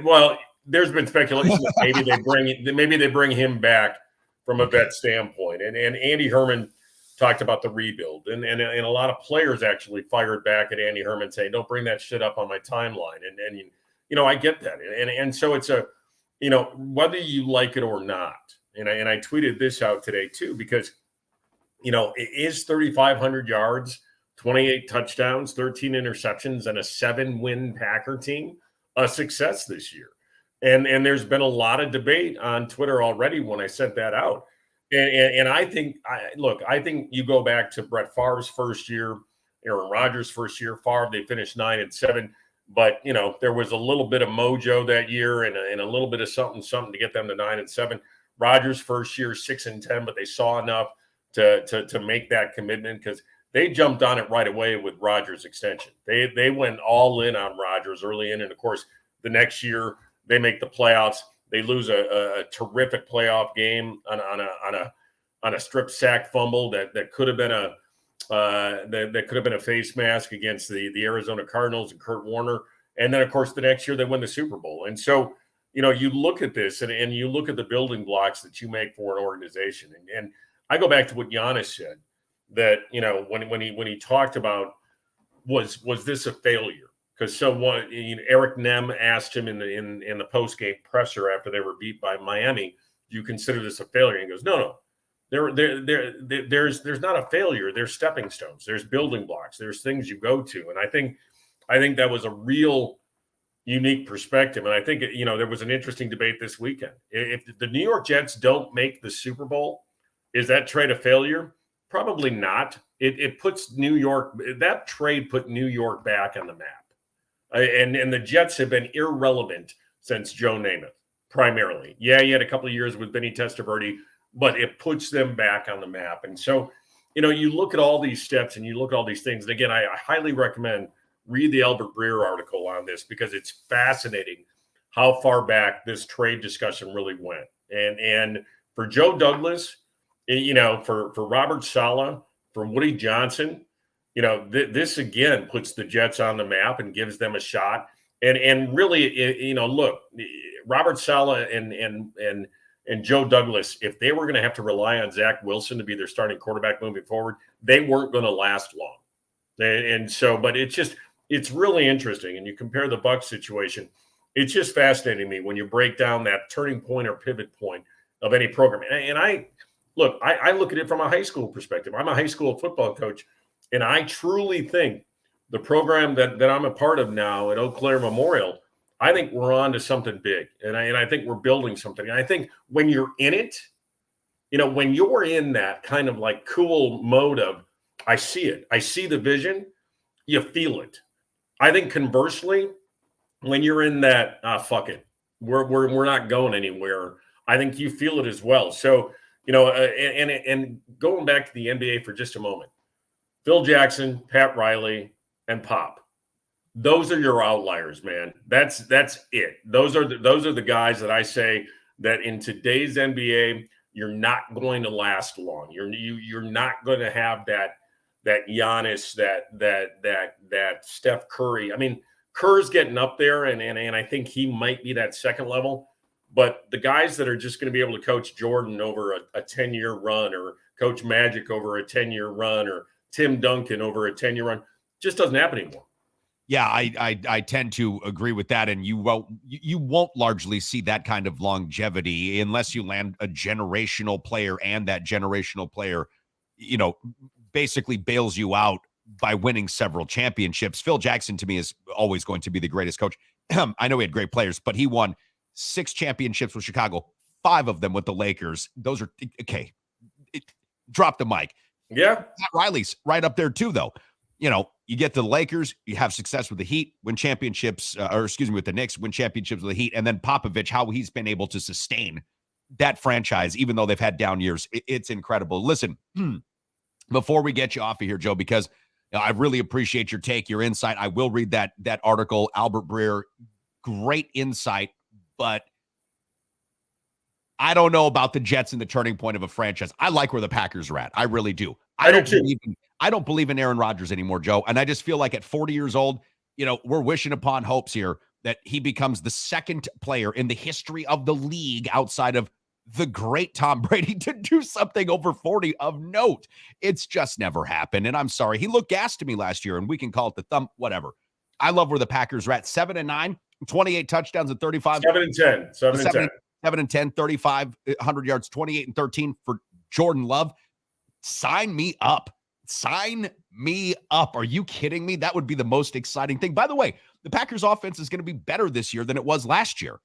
Well, there's been speculation that maybe they bring him back from a vet standpoint, and Andy Herman talked about the rebuild, and a lot of players actually fired back at Andy Herman saying, "Don't bring that shit up on my timeline," and I get that, and so it's a whether you like it or not. And I tweeted this out today too, because, it is 3,500 yards, 28 touchdowns, 13 interceptions, and a 7-win Packer team a success this year. And there's been a lot of debate on Twitter already when I sent that out. And I think you go back to Brett Favre's first year, Aaron Rodgers' first year. Favre, they finished 9-7. But, there was a little bit of mojo that year and a little bit of something to get them to 9-7. Rodgers' first year, 6-10, but they saw enough to make that commitment because they jumped on it right away with Rodgers' extension. They went all in on Rodgers early in, and of course, the next year they make the playoffs. They lose a terrific playoff game on a strip sack fumble that could have been a face mask against the Arizona Cardinals and Kurt Warner. And then, of course, the next year they win the Super Bowl. And so, you look at this and you look at the building blocks that you make for an organization. And I go back to what Giannis said, that, when he talked about was this a failure? Because Eric Nem asked him in the post-game presser after they were beat by Miami, do you consider this a failure? And he goes, no. There's not a failure. There's stepping stones. There's building blocks. There's things you go to. And I think that was a real unique perspective. And I think, there was an interesting debate this weekend. If the New York Jets don't make the Super Bowl, is that trade a failure? Probably not. It puts that trade put New York back on the map. And the Jets have been irrelevant since Joe Namath, primarily. Yeah, he had a couple of years with Vinny Testaverde, but it puts them back on the map. And so, you look at all these steps and you look at all these things. And again, I highly recommend read the Albert Breer article on this because it's fascinating how far back this trade discussion really went. And for Joe Douglas, for Robert Saleh, for Woody Johnson, this again puts the Jets on the map and gives them a shot. And really, look, Robert Saleh and Joe Douglas, if they were going to have to rely on Zach Wilson to be their starting quarterback moving forward, they weren't going to last long. And so, but it's really interesting. And you compare the Bucs situation, it's just fascinating to me when you break down that turning point or pivot point of any program. And I look at it from a high school perspective. I'm a high school football coach, and I truly think the program that I'm a part of now at Eau Claire Memorial, I think we're on to something big. And I think we're building something. And I think when you're in it, when you're in that kind of like cool mode of, I see it, I see the vision, you feel it. I think conversely, when you're in that, fuck it, we're not going anywhere, I think you feel it as well. So, and going back to the NBA for just a moment, Phil Jackson, Pat Riley, and Pop. Those are your outliers, man. That's it. Those are the guys that I say that in today's NBA, you're not going to last long. You're not going to have that Giannis, that Steph Curry. I mean, Kerr's getting up there, and I think he might be that second level. But the guys that are just going to be able to coach Jordan over a 10-year run, or coach Magic over a 10-year run, or Tim Duncan over a 10-year run, just doesn't happen anymore. Yeah, I tend to agree with that, and you won't largely see that kind of longevity unless you land a generational player, and that generational player, basically bails you out by winning several championships. Phil Jackson, to me, is always going to be the greatest coach. I know he had great players, but he won 6 championships with Chicago, 5 of them with the Lakers. Those are okay. Drop the mic. Yeah, Pat Riley's right up there too, though. You get to the Lakers, you have success with the Heat, win championships, with the Knicks, win championships with the Heat, and then Popovich, how he's been able to sustain that franchise, even though they've had down years. It's incredible. Listen, before we get you off of here, Joe, because I really appreciate your take, your insight. I will read that article, Albert Breer, great insight, but I don't know about the Jets and the turning point of a franchise. I like where the Packers are at. I really do. I don't believe in Aaron Rodgers anymore, Joe. And I just feel like at 40 years old, we're wishing upon hopes here that he becomes the second player in the history of the league outside of the great Tom Brady to do something over 40 of note. It's just never happened. And I'm sorry. He looked gassed to me last year, and we can call it the thump, whatever. I love where the Packers are at. 7-9, 28 touchdowns and 35. 7-10. 7-10, 3,500 yards, 28-13 for Jordan Love. Sign me up. Sign me up. Are you kidding me? That would be the most exciting thing. By the way, the Packers offense is going to be better this year than it was last year.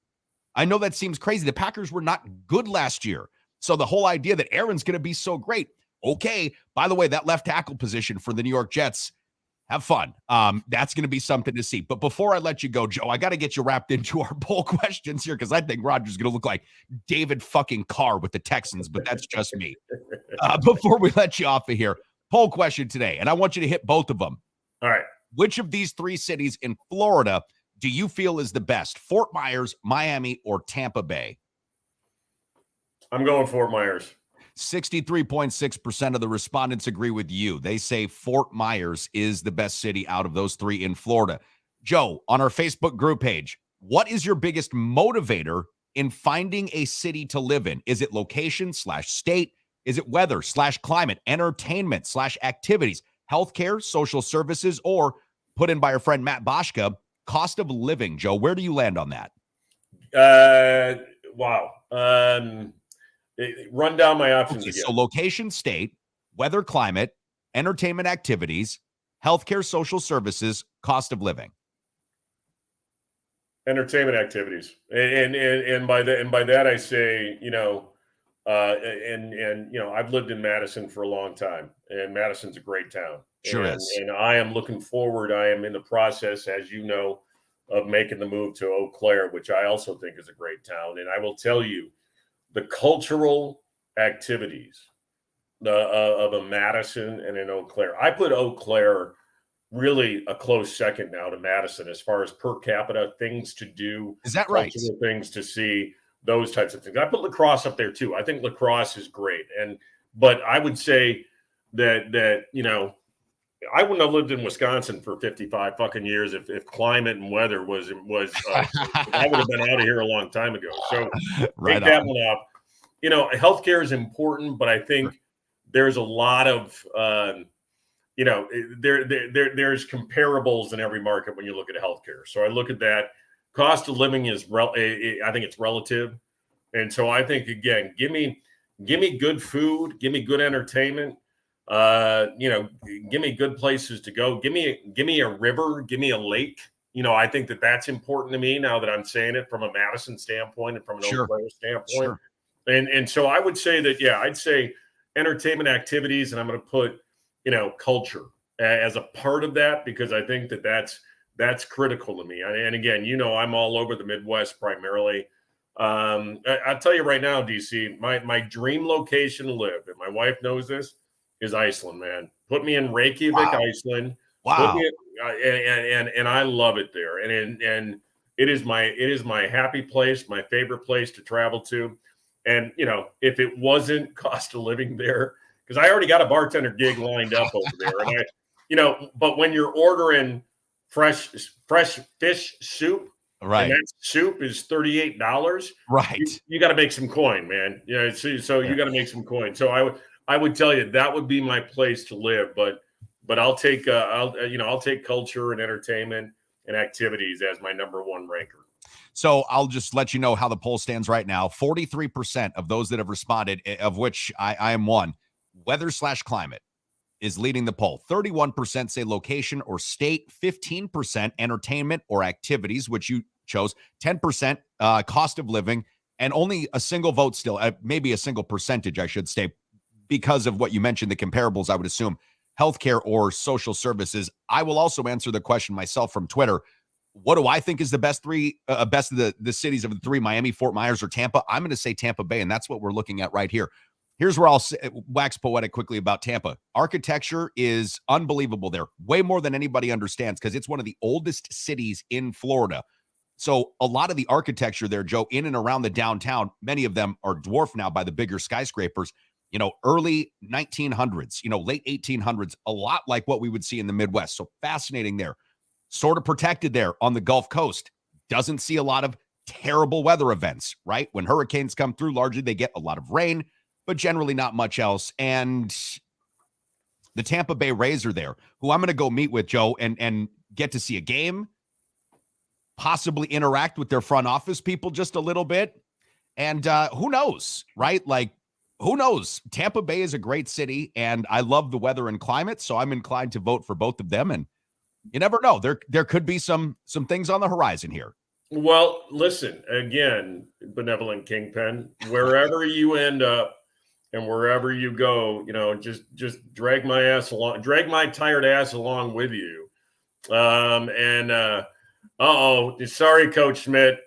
I know that seems crazy. The Packers were not good last year. So the whole idea that Aaron's going to be so great. Okay. By the way, that left tackle position for the New York Jets, have fun. That's going to be something to see. But before I let you go, Joe, I got to get you wrapped into our poll questions here, because I think Rodgers is going to look like David fucking Carr with the Texans, but that's just me. Before we let you off of here, poll question today, and I want you to hit both of them. All right. Which of these 3 cities in Florida do you feel is the best? Fort Myers, Miami, or Tampa Bay? I'm going Fort Myers. 63.6% of the respondents agree with you. They say Fort Myers is the best city out of those 3 in Florida. Joe, on our Facebook group page, what is your biggest motivator in finding a city to live in? Is it location/state? Is it weather/climate, entertainment/activities, healthcare, social services, or put in by our friend Matt Boschka, cost of living? Joe, where do you land on that? Wow. Run down my options again. So location, state, weather, climate, entertainment, activities, healthcare, social services, cost of living. Entertainment activities, and by that I say, I've lived in Madison for a long time, and Madison's a great town. Sure is. And I am looking forward. I am in the process, as you know, of making the move to Eau Claire, which I also think is a great town. And I will tell you, the cultural activities of a Madison and an Eau Claire. I put Eau Claire really a close second now to Madison as far as per capita things to do. Is that right? Things to see, those types of things. I put lacrosse up there too. I think lacrosse is great. But I would say that I wouldn't have lived in Wisconsin for 55 fucking years if climate and weather was I would have been out of here a long time ago. So take that one off. Healthcare is important, but I think there's a lot of there's comparables in every market when you look at healthcare. So I look at that. Cost of living is I think it's relative. And so I think, again, give me good food, give me good entertainment. Give me good places to go. Give me a river, give me a lake. I think that's important to me now that I'm saying it from a Madison standpoint and from an Eau Claire standpoint. Sure. And so I would say that, I'd say entertainment activities, and I'm going to put, culture as a part of that, because I think that's critical to me. And again, I'm all over the Midwest primarily. I'll tell you right now, DC, my dream location to live, and my wife knows this, is Iceland, man. Put me in Reykjavik, Iceland. Wow. And I love it there. And it is my happy place, my favorite place to travel to. And if it wasn't cost of living there, because I already got a bartender gig lined up over there, and but when you're ordering fresh fish soup Right. and that soup is $38, Right. you got to make some coin, man. Yeah, so you got to make some coin. So I would tell you that would be my place to live, but I'll take I'll take culture and entertainment and activities as my number one ranker. So I'll just let you know how the poll stands right now. 43% of those that have responded, of which I am one, weather/climate is leading the poll. 31% say location or state, 15% entertainment or activities, which you chose, 10% cost of living, and only a single vote still, maybe a single percentage, I should say, because of what you mentioned, the comparables, I would assume, healthcare or social services. I will also answer the question myself from Twitter. What do I think is the best best of the cities of the three, Miami, Fort Myers, or Tampa? I'm going to say Tampa Bay, and that's what we're looking at right here. Here's where I'll wax poetic quickly about Tampa. Architecture is unbelievable there, way more than anybody understands, because it's one of the oldest cities in Florida. So a lot of the architecture there, Joe, in and around the downtown, many of them are dwarfed now by the bigger skyscrapers. Early 1900s, late 1800s, a lot like what we would see in the Midwest. So fascinating there. Sort of protected there on the Gulf Coast. Doesn't see a lot of terrible weather events, right? When hurricanes come through, largely they get a lot of rain, but generally not much else. And the Tampa Bay Rays are there, who I'm going to go meet with, Joe, and get to see a game, possibly interact with their front office people just a little bit. And who knows, right? Like, who knows? Tampa Bay is a great city, and I love the weather and climate, so I'm inclined to vote for both of them. And you never know. There could be some things on the horizon here. Well, listen, again, benevolent kingpin, wherever you end up and wherever you go, just drag my tired ass along with you. Sorry, Coach Schmidt.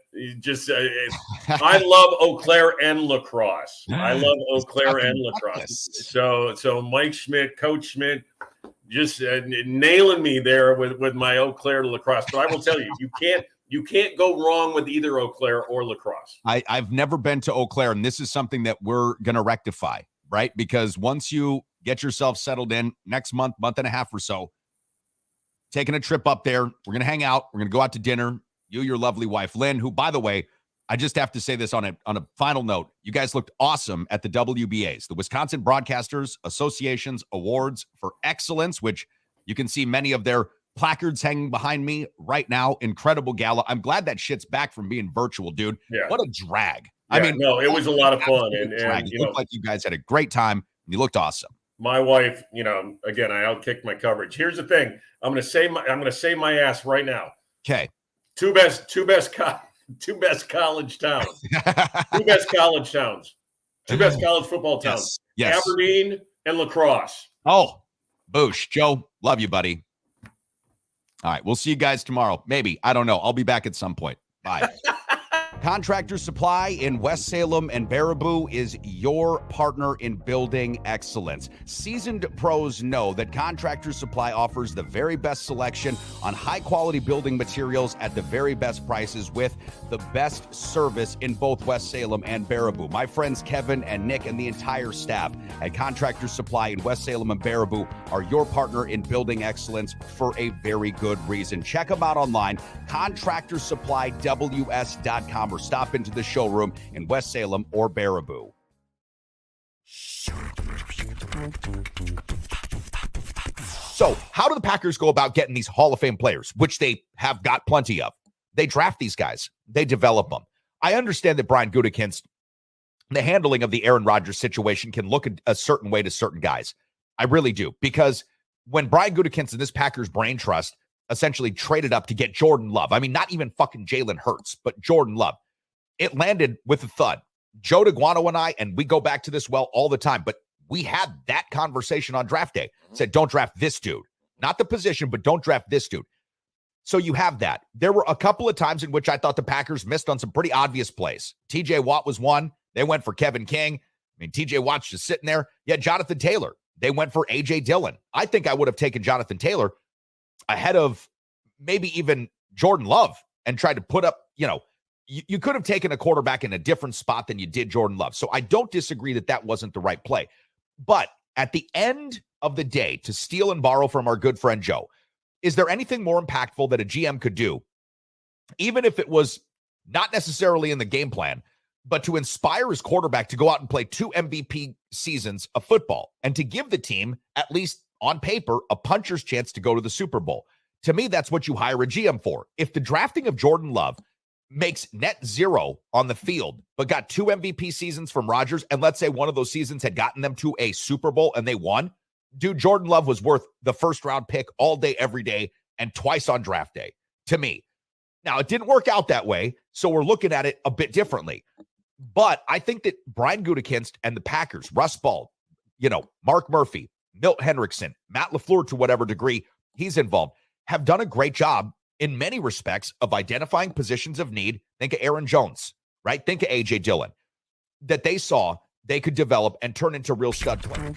I love Eau Claire and lacrosse. I love Eau Claire and lacrosse. So Mike Schmidt, Coach Schmidt, just nailing me there with my Eau Claire lacrosse. But I will tell you, you can't go wrong with either Eau Claire or lacrosse. I've never been to Eau Claire, and this is something that we're going to rectify, right? Because once you get yourself settled in next month and a half or so, taking a trip up there, we're going to hang out. We're going to go out to dinner. You, your lovely wife, Lynn, who, by the way, I just have to say this on a final note. You guys looked awesome at the WBAs, the Wisconsin Broadcasters Association's Awards for Excellence, which you can see many of their placards hanging behind me right now. Incredible gala. I'm glad that shit's back from being virtual, dude. Yeah. What a drag. Yeah, it was a lot of fun. And it looked like you guys had a great time. And you looked awesome. My wife, again, I outkicked my coverage. Here's the thing. I'm going to save my ass right now. Okay. Two best college towns. Two best college towns. Two best college football towns. Yes. Aberdeen and La Crosse. Oh, boosh. Joe, love you, buddy. All right, we'll see you guys tomorrow. Maybe. I don't know. I'll be back at some point. Bye. Contractor Supply in West Salem and Baraboo is your partner in building excellence. Seasoned pros know that Contractor Supply offers the very best selection on high-quality building materials at the very best prices with the best service in both West Salem and Baraboo. My friends Kevin and Nick and the entire staff at Contractor Supply in West Salem and Baraboo are your partner in building excellence for a very good reason. Check them out online, contractorsupplyws.com, or stop into the showroom in West Salem or Baraboo. So, how do the Packers go about getting these Hall of Fame players, which they have got plenty of? They draft these guys. They develop them. I understand that Brian Gutekunst, the handling of the Aaron Rodgers situation can look a certain way to certain guys. I really do. Because when Brian Gutekunst and this Packers brain trust essentially traded up to get Jordan Love, I mean, not even fucking Jalen Hurts, but Jordan Love, it landed with a thud. Joe Daguanno and we go back to this well all the time, but we had that conversation on draft day. Said, don't draft this dude. Not the position, but don't draft this dude. So you have that. There were a couple of times in which I thought the Packers missed on some pretty obvious plays. TJ Watt was one. They went for Kevin King. I mean, TJ Watt's just sitting there. Yet Jonathan Taylor, they went for AJ Dillon. I think I would have taken Jonathan Taylor ahead of maybe even Jordan Love and tried to put up, you could have taken a quarterback in a different spot than you did Jordan Love. So I don't disagree that that wasn't the right play. But at the end of the day, to steal and borrow from our good friend Joe, is there anything more impactful that a GM could do even if it was not necessarily in the game plan, but to inspire his quarterback to go out and play 2 MVP seasons of football and to give the team, at least on paper, a puncher's chance to go to the Super Bowl. To me, that's what you hire a GM for. If the drafting of Jordan Love makes net zero on the field, but got 2 MVP seasons from Rodgers, and let's say one of those seasons had gotten them to a Super Bowl and they won, dude, Jordan Love was worth the first-round pick all day, every day, and twice on draft day, to me. Now, it didn't work out that way, so we're looking at it a bit differently. But I think that Brian Gutekunst and the Packers, Russ Ball, Mark Murphy, Milt Henriksen, Matt LaFleur, to whatever degree he's involved, have done a great job in many respects of identifying positions of need. Think of Aaron Jones, right? Think of A.J. Dillon, that they saw they could develop and turn into real stud players.